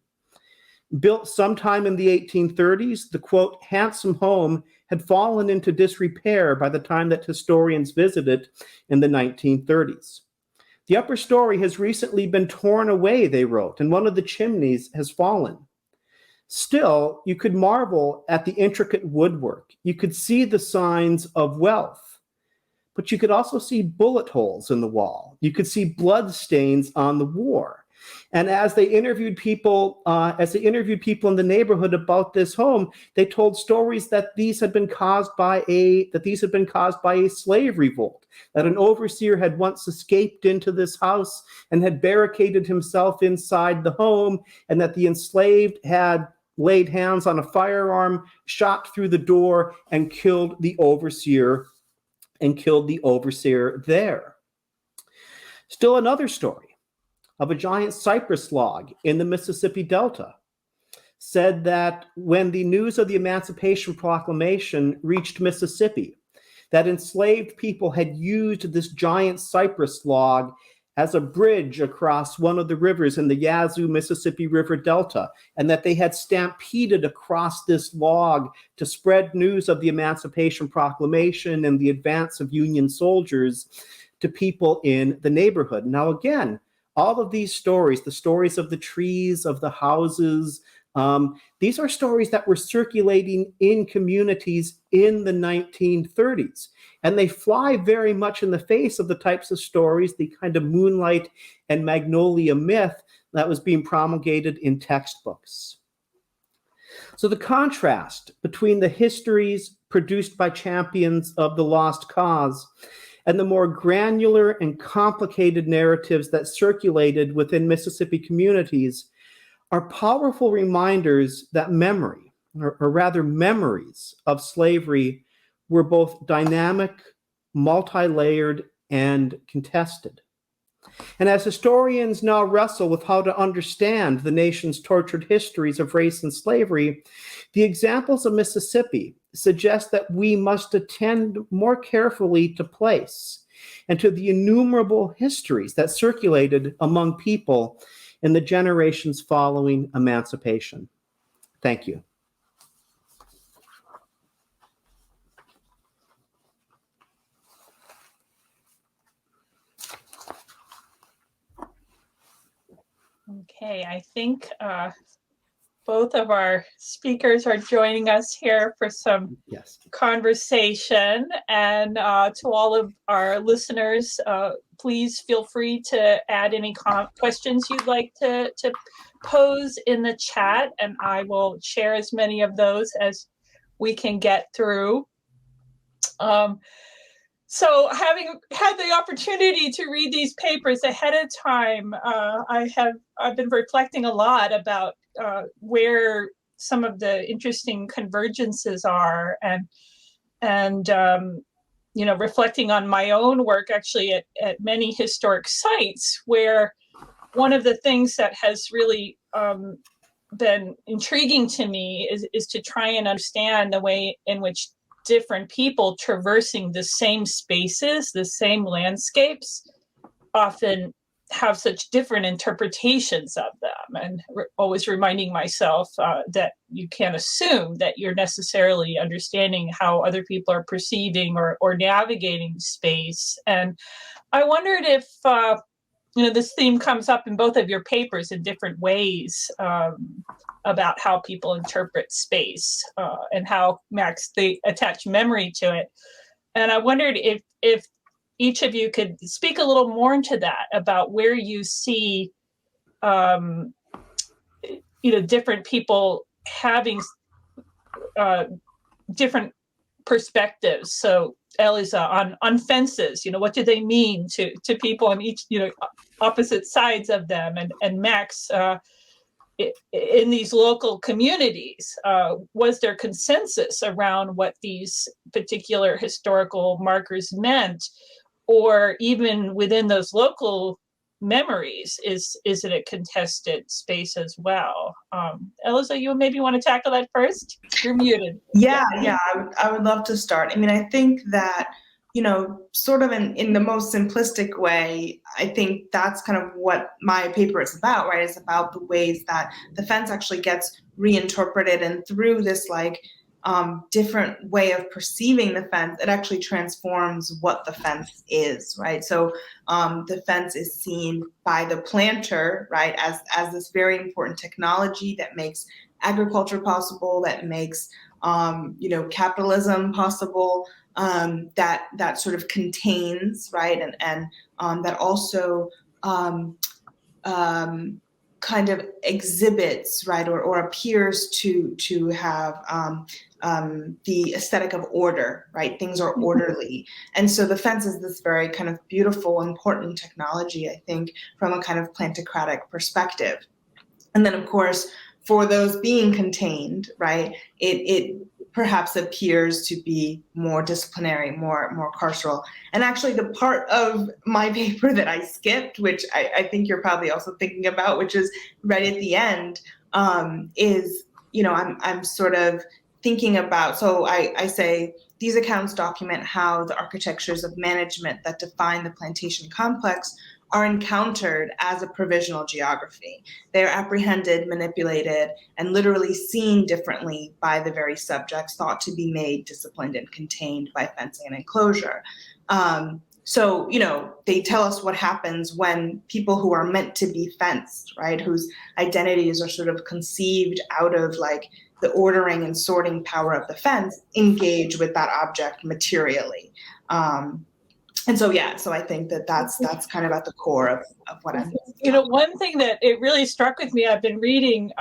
[SPEAKER 3] Built sometime in the 1830s, the, quote, handsome home had fallen into disrepair by the time that historians visited in the 1930s. The upper story has recently been torn away, they wrote, and one of the chimneys has fallen. Still, you could marvel at the intricate woodwork. You could see the signs of wealth, but you could also see bullet holes in the wall. You could see blood stains on the war. And as they interviewed people in the neighborhood about this home, they told stories that these had been caused by a slave revolt, that an overseer had once escaped into this house and had barricaded himself inside the home, and that the enslaved had laid hands on a firearm, shot through the door, and killed the overseer there. Still another story of a giant cypress log in the Mississippi Delta said that when the news of the Emancipation Proclamation reached Mississippi, that enslaved people had used this giant cypress log as a bridge across one of the rivers in the Yazoo Mississippi River Delta, and that they had stampeded across this log to spread news of the Emancipation Proclamation and the advance of Union soldiers to people in the neighborhood. Now, again, all of these stories, the stories of the trees, of the houses, these are stories that were circulating in communities in the 1930s. And they fly very much in the face of the types of stories, the kind of moonlight and magnolia myth that was being promulgated in textbooks. So the contrast between the histories produced by champions of the lost cause and the more granular and complicated narratives that circulated within Mississippi communities are powerful reminders that memory, or rather memories of slavery, were both dynamic, multi-layered, and contested. And as historians now wrestle with how to understand the nation's tortured histories of race and slavery, the examples of Mississippi suggest that we must attend more carefully to place and to the innumerable histories that circulated among people in the generations following emancipation. Thank you.
[SPEAKER 1] Okay, I think both of our speakers are joining us here for some conversation. And to all of our listeners, please feel free to add any questions you'd like to pose in the chat, and I will share as many of those as we can get through. So having had the opportunity to read these papers ahead of time, I've been reflecting a lot about where some of the interesting convergences are, and you know, reflecting on my own work actually at many historic sites, where one of the things that has really been intriguing to me is to try and understand the way in which different people traversing the same spaces, the same landscapes, often have such different interpretations of them, and always reminding myself that you can't assume that you're necessarily understanding how other people are perceiving or navigating space. And I wondered if you know, this theme comes up in both of your papers in different ways, about how people interpret space, and how, Max, they attach memory to it. And I wondered if each of you could speak a little more into that, about where you see, you know, different people having different perspectives. So Elleza, on fences, you know, what do they mean to people on each, you know, opposite sides of them? And Max, in these local communities, was there consensus around what these particular historical markers meant? Or even within those local memories, is it a contested space as well? Elleza, you maybe want to tackle that first? You're muted.
[SPEAKER 2] Yeah, I would love to start. I mean, I think that, you know, sort of in the most simplistic way, I think that's kind of what my paper is about, right? It's about the ways that the fence actually gets reinterpreted, and through this like different way of perceiving the fence, it actually transforms what the fence is, right? So the fence is seen by the planter, right, as this very important technology that makes agriculture possible, that makes you know, capitalism possible, that sort of contains, right, and that also kind of exhibits, right, or appears to have the aesthetic of order, right? Things are orderly. And so the fence is this very kind of beautiful, important technology, I think, from a kind of plantocratic perspective. And then, of course, for those being contained, right, it perhaps appears to be more disciplinary, more carceral. And actually the part of my paper that I skipped, which I think you're probably also thinking about, which is right at the end, is, you know, I'm sort of thinking about, so I say, these accounts document how the architectures of management that define the plantation complex are encountered as a provisional geography. They're apprehended, manipulated, and literally seen differently by the very subjects thought to be made, disciplined, and contained by fencing and enclosure. So, you know, they tell us what happens when people who are meant to be fenced, right, whose identities are sort of conceived out of like the ordering and sorting power of the fence, engage with that object materially. And so, yeah, so I think that's kind of at the core of what I'm.
[SPEAKER 1] You know, one thing that it really struck with me, I've been reading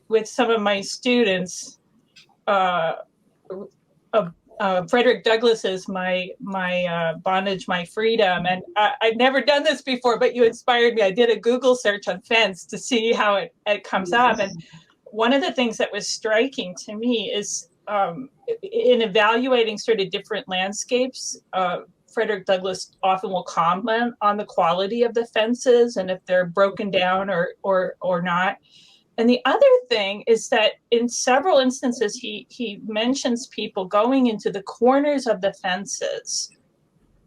[SPEAKER 1] with some of my students, Frederick Douglass's My Bondage, My Freedom. And I'd never done this before, but you inspired me. I did a Google search on fence to see how it comes up. And one of the things that was striking to me is in evaluating sort of different landscapes, Frederick Douglass often will comment on the quality of the fences and if they're broken down or not. And the other thing is that in several instances, he mentions people going into the corners of the fences.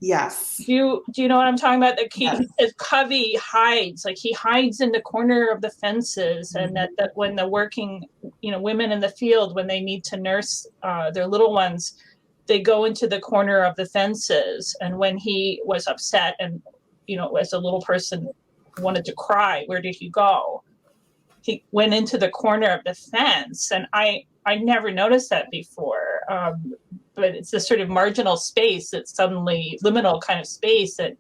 [SPEAKER 2] Yes.
[SPEAKER 1] Do you know what I'm talking about? That he says Covey hides, like he hides in the corner of the fences, and that when the working, you know, women in the field, when they need to nurse their little ones, they go into the corner of the fences. And when he was upset and, you know, as a little person wanted to cry, where did he go? he went into the corner of the fence, and I never noticed that before. But it's this sort of marginal space that's suddenly liminal kind of space that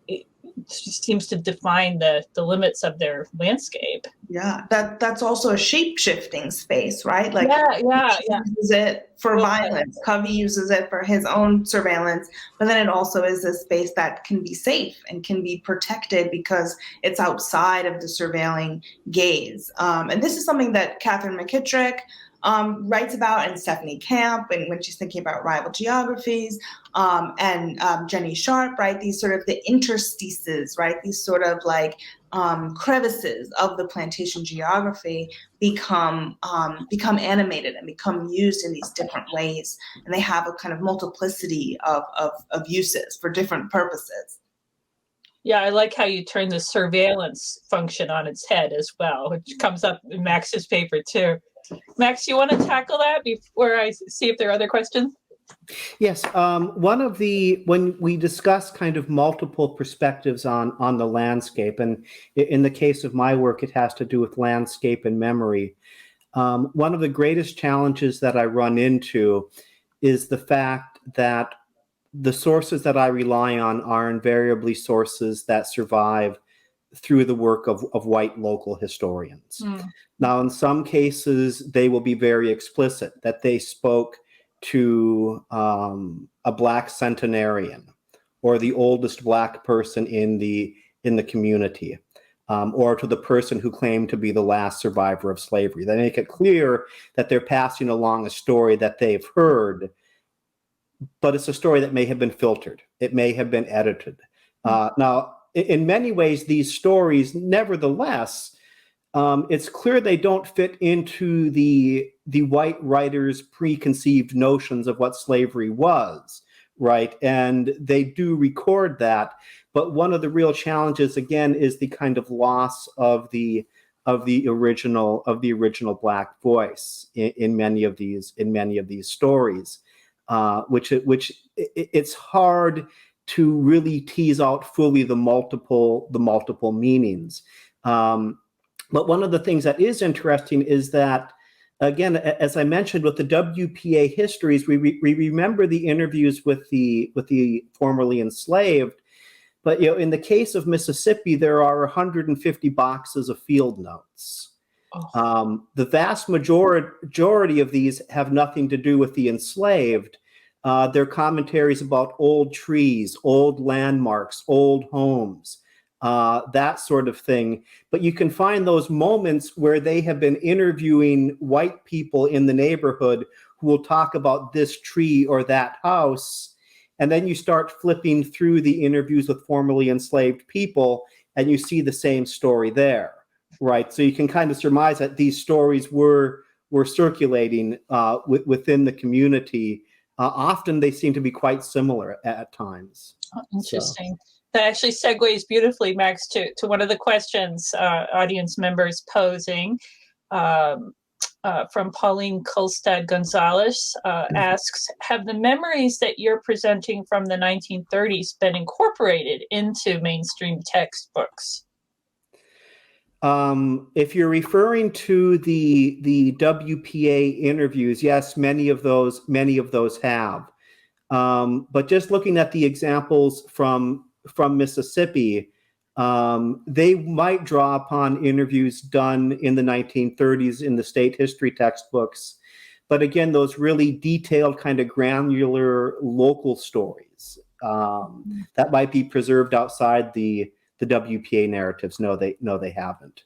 [SPEAKER 1] it seems to define the limits of their landscape.
[SPEAKER 2] Yeah, that's also a shape-shifting space, right? Like,
[SPEAKER 1] yeah.
[SPEAKER 2] uses it for violence. Covey uses it for his own surveillance, but then it also is a space that can be safe and can be protected because it's outside of the surveilling gaze. And this is something that Catherine McKittrick writes about, and Stephanie Camp, and when she's thinking about rival geographies, and Jenny Sharp, right? These sort of the interstices, right? These sort of like crevices of the plantation geography become animated and become used in these different ways, and they have a kind of multiplicity of uses for different purposes.
[SPEAKER 1] Yeah, I like how you turn the surveillance function on its head as well, which comes up in Max's paper too. Max, you want to tackle that before I see if there are other questions?
[SPEAKER 3] Yes, when we discuss kind of multiple perspectives on the landscape, and in the case of my work, it has to do with landscape and memory. One of the greatest challenges that I run into is the fact that the sources that I rely on are invariably sources that survive through the work of white local historians. Now, in some cases, they will be very explicit that they spoke to a Black centenarian or the oldest Black person in the community, or to the person who claimed to be the last survivor of slavery. They make it clear that they're passing along a story that they've heard, but it's a story that may have been filtered. It may have been edited. Now, in many ways, these stories, nevertheless, it's clear they don't fit into the white writers' preconceived notions of what slavery was, right? And they do record that, but one of the real challenges, again, is the kind of loss of the original Black voice in many of these stories, which it's hard to really tease out fully the multiple meanings. But one of the things that is interesting is that, again, as I mentioned, with the WPA histories, we remember the interviews with the formerly enslaved, but in the case of Mississippi, there are 150 boxes of field notes. The vast majority of these have nothing to do with the enslaved. They're commentaries about old trees, old landmarks, old homes, that sort of thing. But you can find those moments where they have been interviewing white people in the neighborhood who will talk about this tree or that house. And then you start flipping through the interviews with formerly enslaved people, and you see the same story there, right? So you can kind of surmise that these stories were circulating within the community. Often they seem to be quite similar at times.
[SPEAKER 1] Oh, interesting. So. That actually segues beautifully, Max, to one of the questions audience members posing. From Pauline Kolstad Gonzalez asks, have the memories that you're presenting from the 1930s been incorporated into mainstream textbooks?
[SPEAKER 3] If you're referring to the WPA interviews, yes, many of those have. But just looking at the examples from Mississippi, they might draw upon interviews done in the 1930s in the state history textbooks. But again, those really detailed, kind of granular local stories that might be preserved outside the WPA narratives. No, they haven't.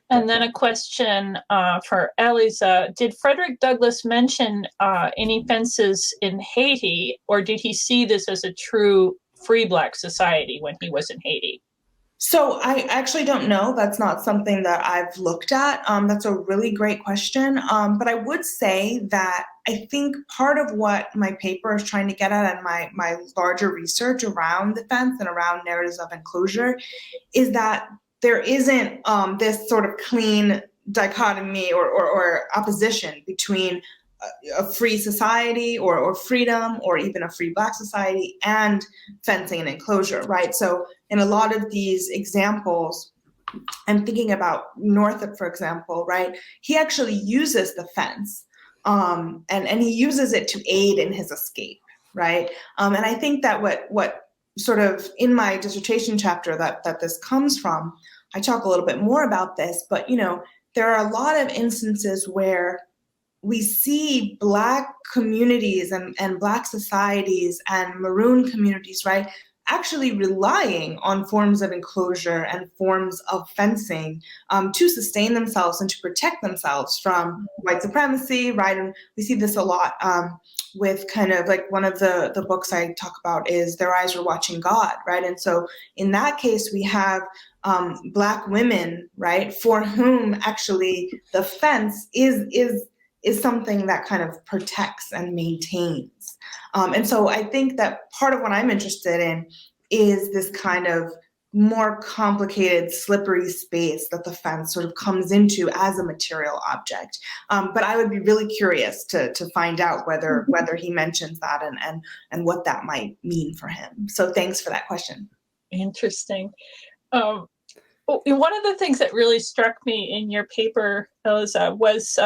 [SPEAKER 1] And then a question for Elleza. Did Frederick Douglass mention any fences in Haiti, or did he see this as a true free Black society when he was in Haiti?
[SPEAKER 2] So I actually don't know. That's not something that I've looked at. That's a really great question. But I would say that I think part of what my paper is trying to get at, and my larger research around the fence and around narratives of enclosure, is that there isn't this sort of clean dichotomy or opposition between a free society or freedom, or even a free Black society, and fencing and enclosure, right? So in a lot of these examples, I'm thinking about Northup, for example, right? He actually uses the fence, and he uses it to aid in his escape, right? And I think that what sort of in my dissertation chapter that this comes from, I talk a little bit more about this, but there are a lot of instances where we see Black communities and Black societies and maroon communities, right, actually relying on forms of enclosure and forms of fencing to sustain themselves and to protect themselves from white supremacy, right? And we see this a lot with kind of like one of the books I talk about is Their Eyes Were Watching God, right? And so in that case, we have Black women, right, for whom actually the fence is something that kind of protects and maintains. And so I think that part of what I'm interested in is this kind of more complicated, slippery space that the fence sort of comes into as a material object. But I would be really curious to find out whether he mentions that and what that might mean for him. So thanks for that question.
[SPEAKER 1] Interesting. One of the things that really struck me in your paper, Elleza, was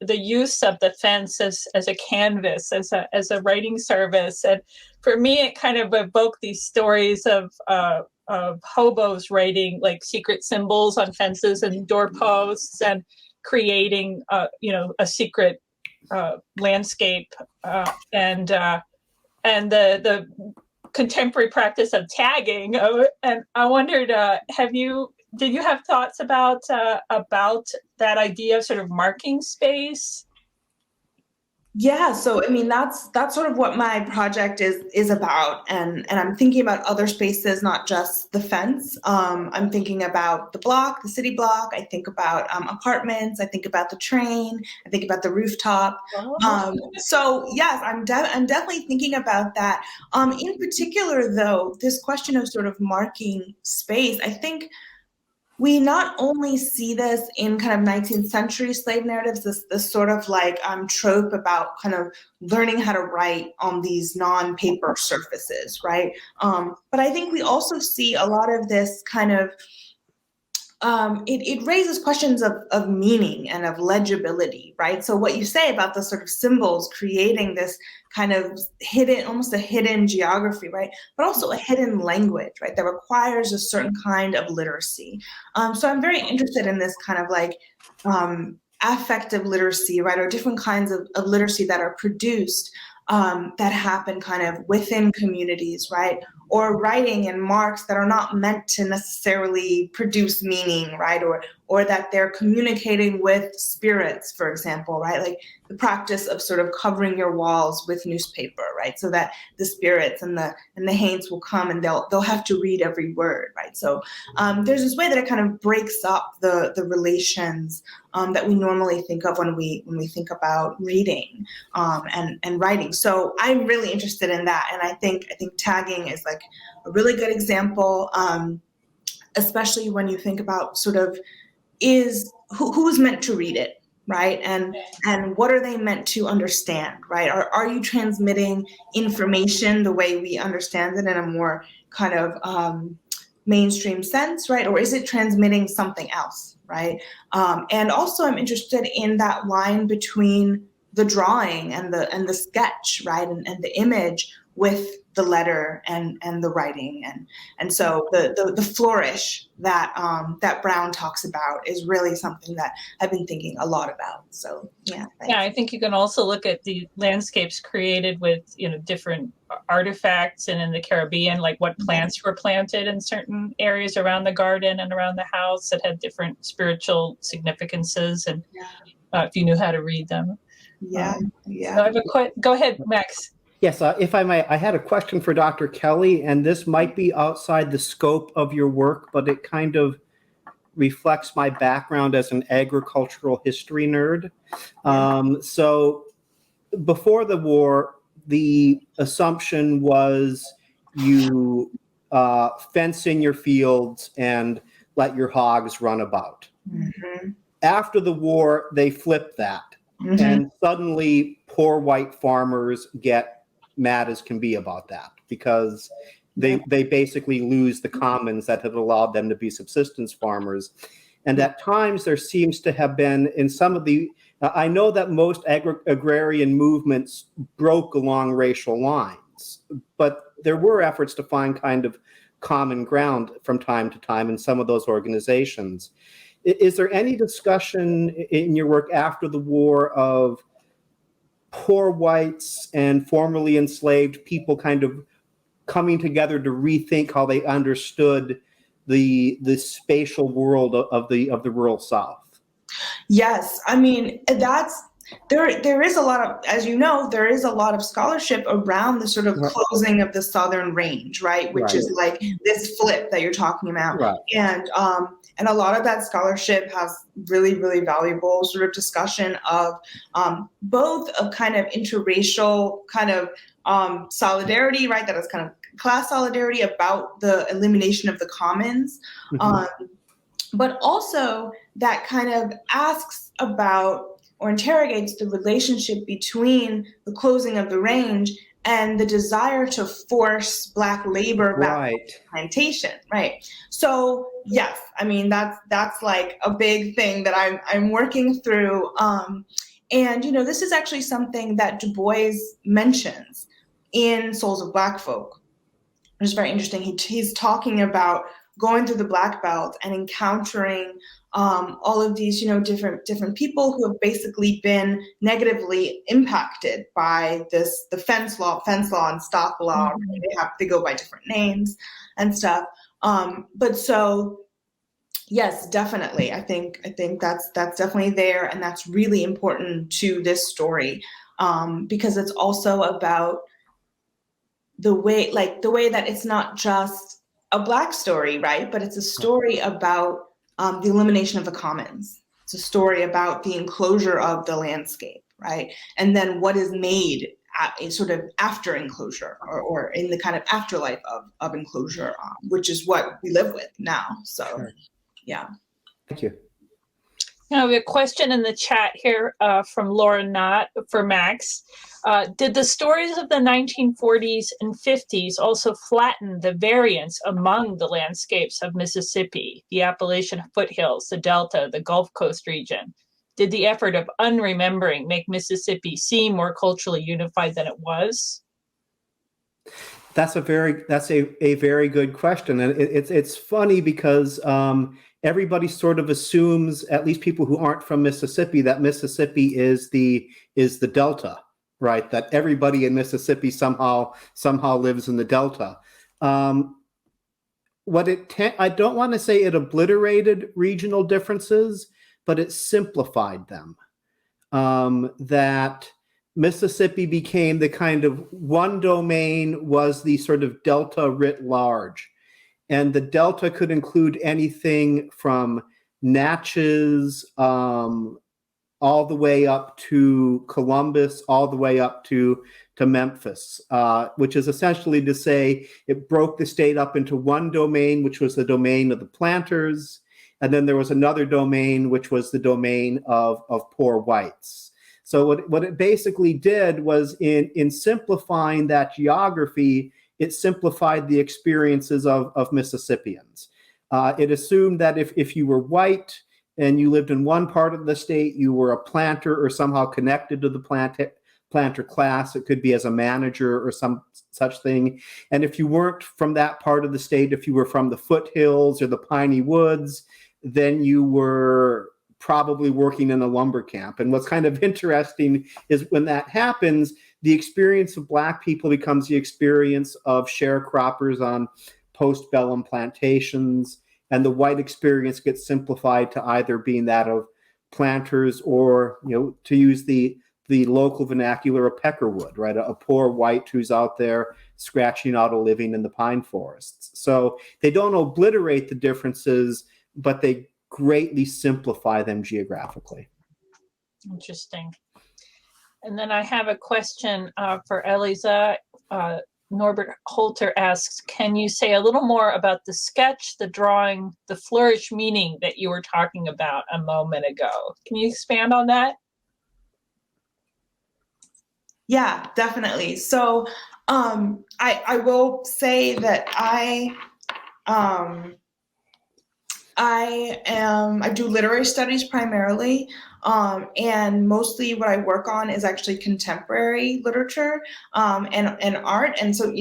[SPEAKER 1] the use of the fence as a canvas, as a writing service. And for me, it kind of evoked these stories of hobos writing like secret symbols on fences and doorposts and creating, a secret landscape and the contemporary practice of tagging. And I wondered, did you have thoughts about that idea of sort of marking space?
[SPEAKER 2] Yeah, so I mean that's sort of what my project is about, and I'm thinking about other spaces, not just the fence. I'm thinking about the block, the city block. I think about apartments. I think about the train. I think about the rooftop. So yes, I'm definitely thinking about that. In particular, though, this question of sort of marking space, I think we not only see this in kind of 19th century slave narratives, this sort of like trope about kind of learning how to write on these non-paper surfaces, right? But I think we also see a lot of this kind of, it raises questions of meaning and of legibility, right? So what you say about the sort of symbols creating this kind of hidden, almost a hidden geography, right? But also a hidden language, right? That requires a certain kind of literacy. So I'm very interested in this kind of like affective literacy, right? Or different kinds of literacy that are produced that happen kind of within communities, right? Or writing in marks that are not meant to necessarily produce meaning, right? Or that they're communicating with spirits, for example, right? Like the practice of sort of covering your walls with newspaper, right? So that the spirits and the haints will come and they'll have to read every word, right? So there's this way that it kind of breaks up the relations that we normally think of when we think about reading and writing. So I'm really interested in that, and I think tagging is like a really good example, especially when you think about sort of who's meant to read it, right? And what are they meant to understand, right? Are you transmitting information the way we understand it in a more kind of mainstream sense, right? Or is it transmitting something else, right? And also I'm interested in that line between the drawing and the sketch, right? And the image with the letter and the writing. And so the flourish that Brown talks about is really something that I've been thinking a lot about. So yeah. Thanks.
[SPEAKER 1] Yeah, I think you can also look at the landscapes created with, different artifacts, and in the Caribbean, like what plants were planted in certain areas around the garden and around the house that had different spiritual significances, and if you knew how to read them.
[SPEAKER 2] Yeah.
[SPEAKER 1] So I have go ahead, Max.
[SPEAKER 3] Yes, if I may, I had a question for Dr. Kelley, and this might be outside the scope of your work, but it kind of reflects my background as an agricultural history nerd. So before the war, the assumption was you fence in your fields and let your hogs run about. Mm-hmm. After the war, they flipped that. Mm-hmm. And suddenly poor white farmers get mad as can be about that, because they basically lose the commons that had allowed them to be subsistence farmers. And at times there seems to have been, in some of the, I know that most agrarian movements broke along racial lines, but there were efforts to find kind of common ground from time to time in some of those organizations. Is there any discussion in your work after the war of poor whites and formerly enslaved people kind of coming together to rethink how they understood the spatial world of the rural South?
[SPEAKER 2] Yes, I mean, there is a lot of, as you know, there is a lot of scholarship around the sort of closing of the southern range, right? Which is like this flip that you're talking about.
[SPEAKER 3] Right.
[SPEAKER 2] And a lot of that scholarship has really, really valuable sort of discussion of both of kind of interracial kind of solidarity, right? That is kind of class solidarity about the elimination of the commons. But also that kind of asks about or interrogates the relationship between the closing of the range and the desire to force Black labor back to the plantation, right? So yes, I mean that's like a big thing that I'm working through, and you know, this is actually something that Du Bois mentions in Souls of Black Folk. It's very interesting. He's talking about going through the Black Belt and encountering all of these, you know, different people who have basically been negatively impacted by the fence law and stock law. Right? They go by different names and stuff. But so, yes, definitely. I think that's definitely there, and that's really important to this story, because it's also about the way that it's not just a Black story, right? But it's a story about the elimination of the commons. It's a story about the enclosure of the landscape, right? And then what is made sort of after enclosure or in the kind of afterlife of enclosure, which is what we live with now. So, yeah.
[SPEAKER 3] Thank you.
[SPEAKER 1] Now we have a question in the chat here from Laura Knott for Max. Did the stories of the 1940s and 50s also flatten the variance among the landscapes of Mississippi, the Appalachian foothills, the Delta, the Gulf Coast region? Did the effort of unremembering make Mississippi seem more culturally unified than it was?
[SPEAKER 3] That's a very good question, and it's funny because everybody sort of assumes, at least people who aren't from Mississippi, that Mississippi is the Delta, right? That everybody in Mississippi somehow lives in the Delta. I don't want to say it obliterated regional differences, but it simplified them. That Mississippi became the kind of one domain was the sort of Delta writ large. And the Delta could include anything from Natchez all the way up to Columbus, all the way up to Memphis, which is essentially to say it broke the state up into one domain, which was the domain of the planters. And then there was another domain, which was the domain of poor whites. So what it basically did was in simplifying that geography, it simplified the experiences of Mississippians. It assumed that if you were white and you lived in one part of the state, you were a planter or somehow connected to the planter class. It could be as a manager or some such thing. And if you weren't from that part of the state, if you were from the foothills or the piney woods, then you were probably working in a lumber camp. And what's kind of interesting is when that happens, the experience of Black people becomes the experience of sharecroppers on postbellum plantations, and the white experience gets simplified to either being that of planters or, you know, to use the local vernacular, a peckerwood, right? A poor white who's out there scratching out a living in the pine forests. So they don't obliterate the differences, but they greatly simplify them geographically.
[SPEAKER 1] Interesting. And then I have a question for Elleza. Norbert Holter asks, can you say a little more about the sketch, the drawing, the flourish meaning that you were talking about a moment ago? Can you expand on that?
[SPEAKER 2] Yeah, definitely. So I will say that I do literary studies primarily, and mostly what I work on is actually contemporary literature and art. And so,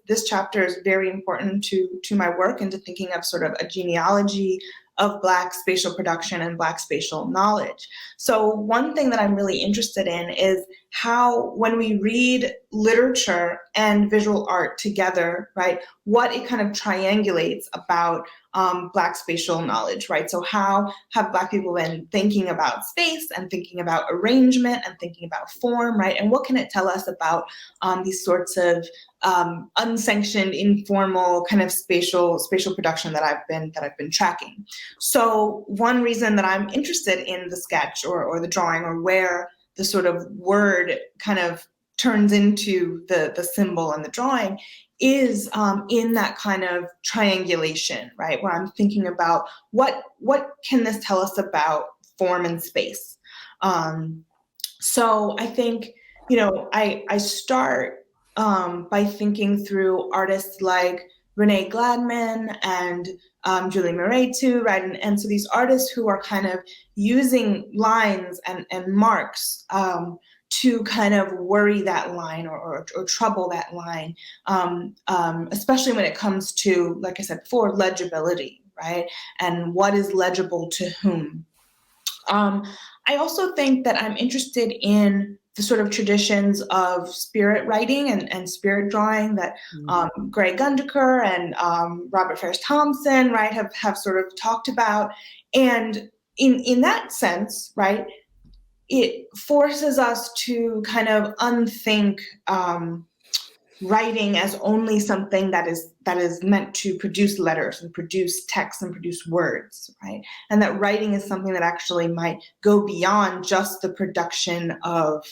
[SPEAKER 2] this chapter is very important to my work and to thinking of sort of a genealogy of Black spatial production and Black spatial knowledge. So one thing that I'm really interested in is how, when we read literature and visual art together, right, what it kind of triangulates about Black spatial knowledge, right? So how have Black people been thinking about space and thinking about arrangement and thinking about form, right? And what can it tell us about these sorts of unsanctioned, informal kind of spatial production that I've been tracking? So one reason that I'm interested in the sketch or the drawing, or where the sort of word kind of turns into the symbol and the drawing, is in that kind of triangulation, right? Where I'm thinking about what can this tell us about form and space. So I think, I start by thinking through artists like Renee Gladman and Julie Moretu, right? And so these artists who are kind of using lines and marks to kind of worry that line or trouble that line, especially when it comes to, like I said before, legibility, right? And what is legible to whom. I also think that I'm interested in the sort of traditions of spirit writing and spirit drawing that Gray Gundaker and Robert Ferris Thompson, right, have sort of talked about. And in that sense, right, it forces us to kind of unthink writing as only something that is meant to produce letters and produce text and produce words, right? And that writing is something that actually might go beyond just the production of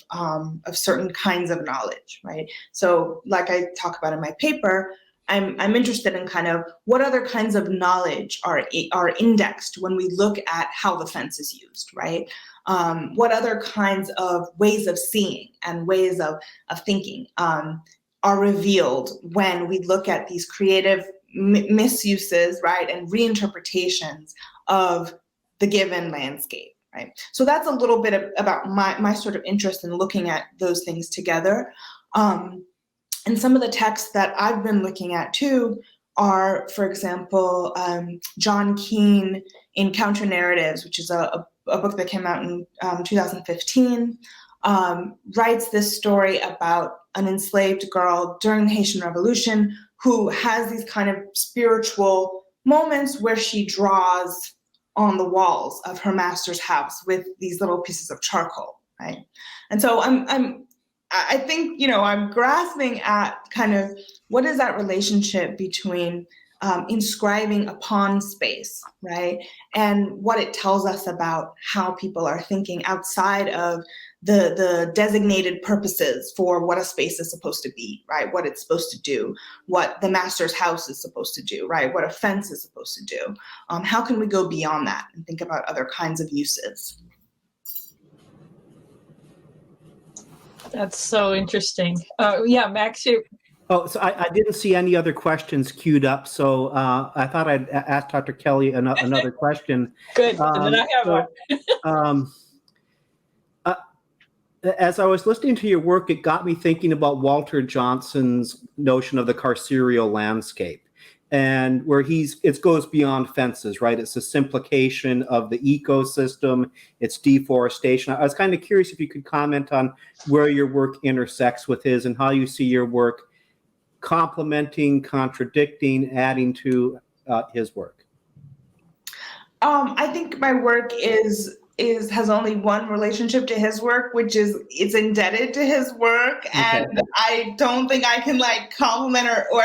[SPEAKER 2] certain kinds of knowledge, right? So, like I talk about in my paper, I'm interested in kind of what other kinds of knowledge are indexed when we look at how the fence is used, right? What other kinds of ways of seeing and ways of thinking are revealed when we look at these creative misuses, right, and reinterpretations of the given landscape, right? So that's a little bit about my sort of interest in looking at those things together. And some of the texts that I've been looking at too are, for example, John Keane in Counter Narratives, which is a book that came out in 2015, writes this story about an enslaved girl during the Haitian Revolution who has these kind of spiritual moments where she draws on the walls of her master's house with these little pieces of charcoal, right? And so I think, I'm grasping at kind of what is that relationship between inscribing upon space, right? And what it tells us about how people are thinking outside of the designated purposes for what a space is supposed to be, right? What it's supposed to do, what the master's house is supposed to do, right? What a fence is supposed to do. How can we go beyond that and think about other kinds of uses?
[SPEAKER 1] That's so interesting. Yeah, Max, you.
[SPEAKER 3] Oh, so I didn't see any other questions queued up, so I thought I'd ask Dr. Kelley another question.
[SPEAKER 1] Good, and then I have one.
[SPEAKER 3] As I was listening to your work, it got me thinking about Walter Johnson's notion of the carceral landscape, and where it goes beyond fences, right? It's a simplification of the ecosystem, it's deforestation. I was kind of curious if you could comment on where your work intersects with his and how you see your work complementing, contradicting, adding to his work.
[SPEAKER 2] I think my work has only one relationship to his work, which is it's indebted to his work. Okay. And I don't think I can complement or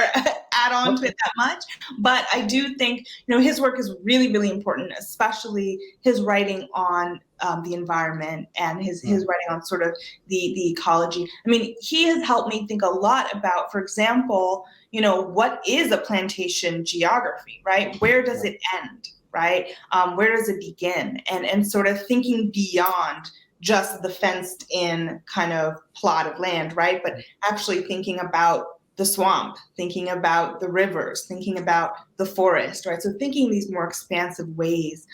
[SPEAKER 2] add on to it that much. But I do think, his work is really, really important, especially his writing on the environment and his writing on sort of the ecology. I mean, he has helped me think a lot about, for example, what is a plantation geography, right? Where does it end? Right? Where does it begin? And sort of thinking beyond just the fenced in kind of plot of land, right? But actually thinking about the swamp, thinking about the rivers, thinking about the forest, right? So thinking these more expansive ways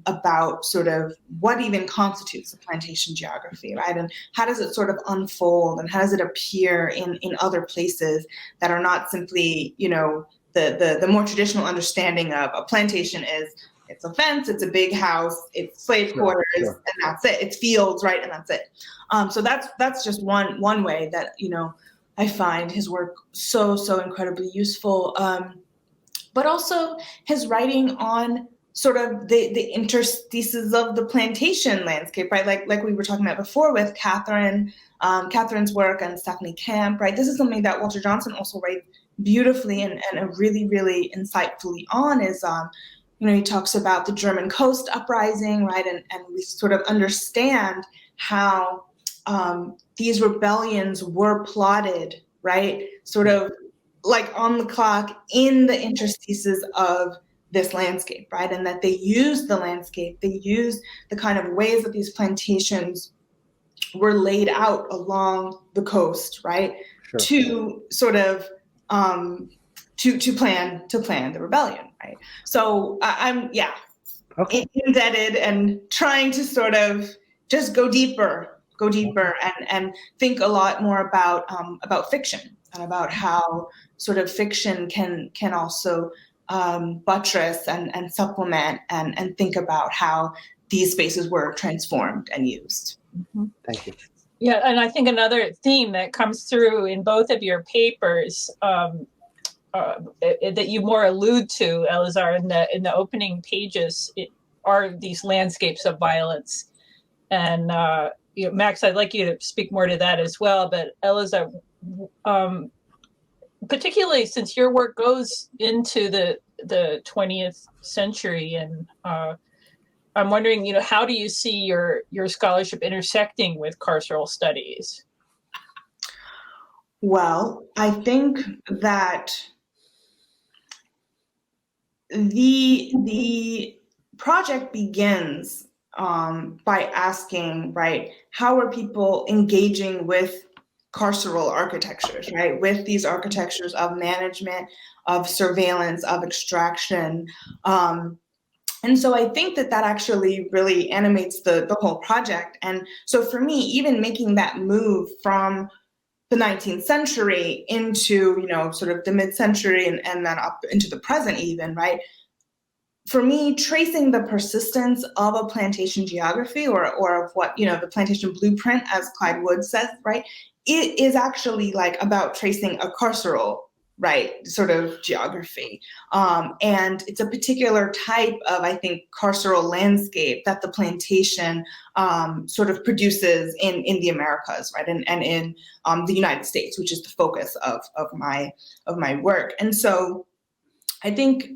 [SPEAKER 2] about sort of what even constitutes a plantation geography, right? And how does it sort of unfold, and how does it appear in other places that are not simply, you know, the more traditional understanding of a plantation is it's a fence, it's a big house, it's slave quarters, and that's it. It's fields, right? And that's it. So that's just one way that, you know, I find his work so incredibly useful. But also his writing on sort of the interstices of the plantation landscape, right? Like we were talking about before with Catherine's work and Stephanie Camp, right? This is something that Walter Johnson also writes beautifully and really insightfully on is, you know, he talks about the German coast uprising, right? And we sort of understand how these rebellions were plotted, right? Sort of like on the clock in the interstices of this landscape, right? And that they used the landscape, they used the kind of ways that these plantations were laid out along the coast, right? Sure. To sort of to plan the rebellion, right? So I'm indebted and trying to sort of just go deeper and think a lot more about fiction and about how sort of fiction can also buttress and supplement and think about how these spaces were transformed and used.
[SPEAKER 1] Mm-hmm.
[SPEAKER 3] Thank you.
[SPEAKER 1] Yeah, and I think another theme that comes through in both of your papers that you more allude to, Elleza, in the opening pages, are these landscapes of violence. And you know, Max, I'd like you to speak more to that as well. But Elleza, particularly since your work goes into the 20th century, and I'm wondering, you know, how do you see your scholarship intersecting with carceral studies?
[SPEAKER 2] Well, I think that the project begins by asking, right, how are people engaging with carceral architectures, right, with these architectures of management, of surveillance, of extraction. And so I think that actually really animates the whole project. And so for me, even making that move from the 19th century into, you know, sort of the mid-century and then up into the present even, right? For me, tracing the persistence of a plantation geography or of what, you know, the plantation blueprint, as Clyde Wood says, right? It is actually like about tracing a carceral, right, sort of geography. And it's a particular type of, I think, carceral landscape that the plantation sort of produces in the Americas, right, and in the United States, which is the focus of my work. And so I think,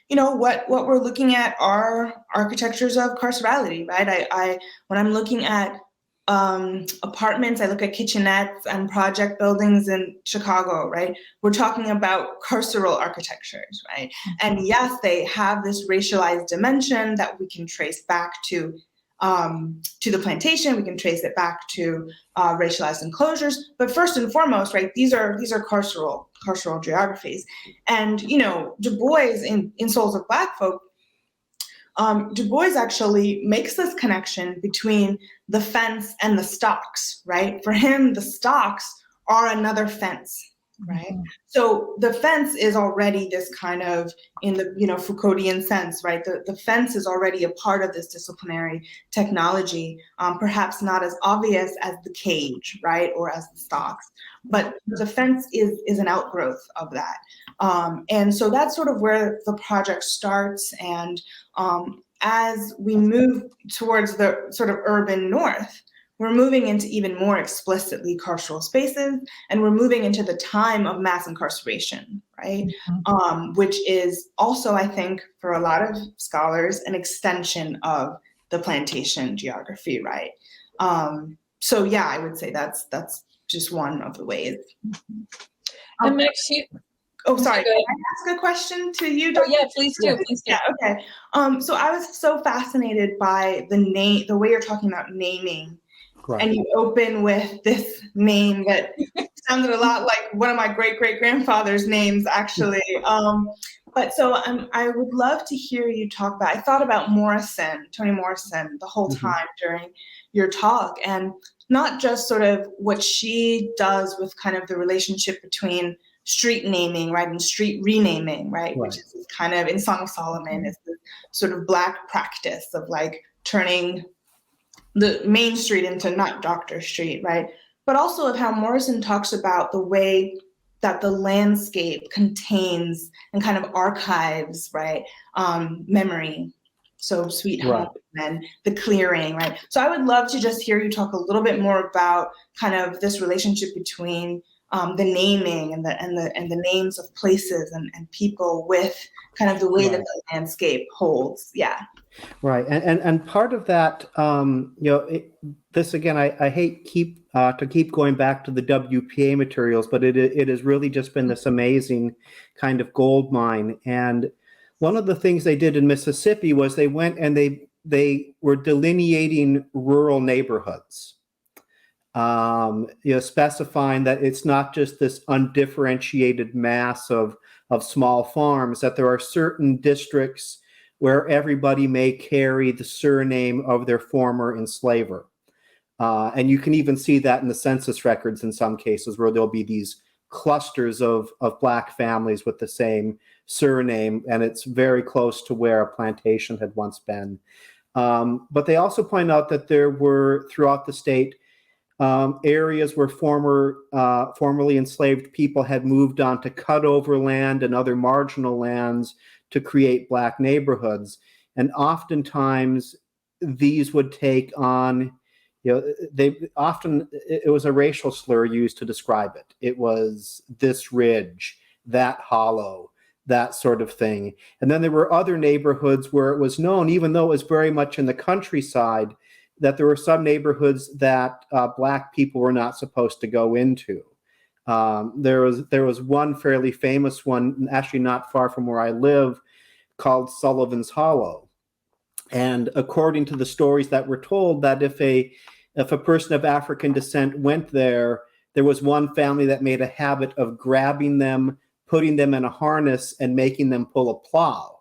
[SPEAKER 2] you know, what we're looking at are architectures of carcerality, right? I when I'm looking at apartments, I look at kitchenettes and project buildings in Chicago, right? We're talking about carceral architectures, right? And yes, they have this racialized dimension that we can trace back to the plantation. We can trace it back to racialized enclosures. But first and foremost, right, these are carceral geographies. And, you know, Du Bois in Souls of Black Folk, Du Bois actually makes this connection between the fence and the stocks, right? For him, the stocks are another fence, right? Mm-hmm. So the fence is already this kind of, in the, you know, Foucauldian sense, right? The fence is already a part of this disciplinary technology, perhaps not as obvious as the cage, right? Or as the stocks, but the fence is an outgrowth of that. And so that's sort of where the project starts. And as we move towards the sort of urban north, we're moving into even more explicitly carceral spaces, and we're moving into the time of mass incarceration, right? Mm-hmm. Which is also, I think, for a lot of scholars, an extension of the plantation geography, right? So yeah, I would say that's just one of the ways.
[SPEAKER 1] And Max,
[SPEAKER 2] Oh, sorry.
[SPEAKER 1] Go
[SPEAKER 2] Can
[SPEAKER 1] ahead.
[SPEAKER 2] I ask a question to you,
[SPEAKER 1] Oh,
[SPEAKER 2] Dr.?
[SPEAKER 1] yeah, please do. Please do.
[SPEAKER 2] Yeah, okay. So I was so fascinated by the way you're talking about naming.
[SPEAKER 3] Right.
[SPEAKER 2] And you open with this name that sounded a lot like one of my great-great-grandfather's names, actually. But so I would love to hear you talk about, I thought about Toni Morrison, the whole time during your talk, and not just sort of what she does with kind of the relationship between street naming, right, and street renaming, right, which is kind of, in Song of Solomon, is the sort of Black practice of like turning the main street into not Dr. Street, right? But also of how Morrison talks about the way that the landscape contains and kind of archives, right, memory. So Sweet Home and the clearing, right? So I would love to just hear you talk a little bit more about kind of this relationship between the naming and the names of places and people with kind of the way that the landscape holds. Yeah.
[SPEAKER 3] Right, and part of that, this again, I hate to keep going back to the WPA materials, but it has really just been this amazing kind of gold mine. And one of the things they did in Mississippi was they went and they were delineating rural neighborhoods, specifying that it's not just this undifferentiated mass of small farms, that there are certain districts where everybody may carry the surname of their former enslaver. And you can even see that in the census records in some cases, where there'll be these clusters of Black families with the same surname, and it's very close to where a plantation had once been. But they also point out that there were, throughout the state, areas where formerly enslaved people had moved on to cut over land and other marginal lands to create Black neighborhoods. And oftentimes these would take on, it was a racial slur used to describe it. It was this ridge, that hollow, that sort of thing. And then there were other neighborhoods where it was known, even though it was very much in the countryside, that there were some neighborhoods that Black people were not supposed to go into. There was one fairly famous one, actually not far from where I live, called Sullivan's Hollow. And according to the stories that were told, that if a person of African descent went there, there was one family that made a habit of grabbing them, putting them in a harness, and making them pull a plow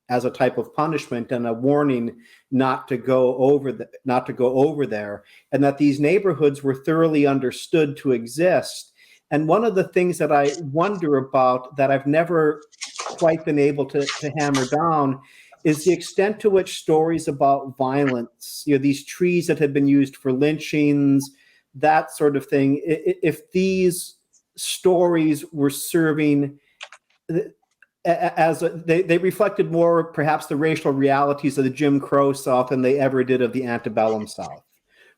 [SPEAKER 3] as a type of punishment and a warning not to go over there, and that these neighborhoods were thoroughly understood to exist. And one of the things that I wonder about, that I've never quite been able to hammer down, is the extent to which stories about violence, these trees that had been used for lynchings, that sort of thing, if these stories were serving they reflected more perhaps the racial realities of the Jim Crow South than they ever did of the antebellum South,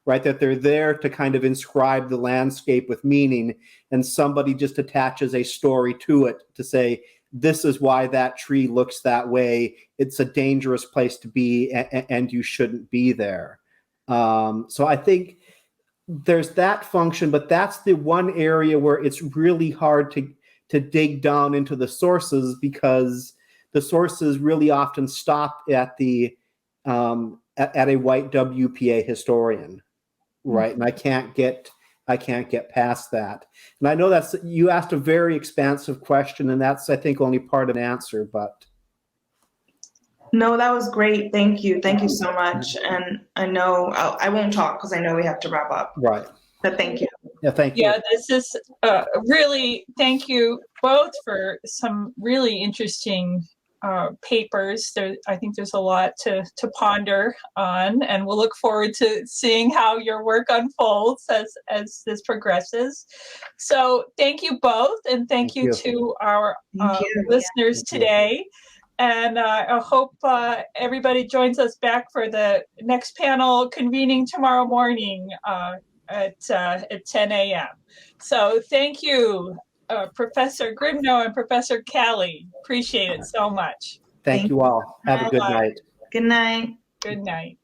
[SPEAKER 3] right? That they're there to kind of inscribe the landscape with meaning, and somebody just attaches a story to it to say, this is why that tree looks that way. It's a dangerous place to be, and you shouldn't be there. So I think there's that function, but that's the one area where it's really hard to dig down into the sources, because the sources really often stop at the at a white WPA historian, right? And I can't get past that. And I know you asked a very expansive question, and that's, I think, only part of an answer, but.
[SPEAKER 2] No, that was great. Thank you. Thank you so much. And I know I won't talk because I know we have to wrap up.
[SPEAKER 3] Right.
[SPEAKER 2] But thank you.
[SPEAKER 3] Yeah, thank you.
[SPEAKER 1] Yeah, this is really, thank you both for some really interesting papers. I think there's a lot to ponder on, and we'll look forward to seeing how your work unfolds as this progresses. So thank you both, and thank you to our listeners today. And I hope everybody joins us back for the next panel convening tomorrow morning at 10 a.m. So thank you, Professor Grivno and Professor Kelley. Appreciate it so much.
[SPEAKER 3] Thank you all. Have a good night.
[SPEAKER 2] Good night.
[SPEAKER 1] Good night.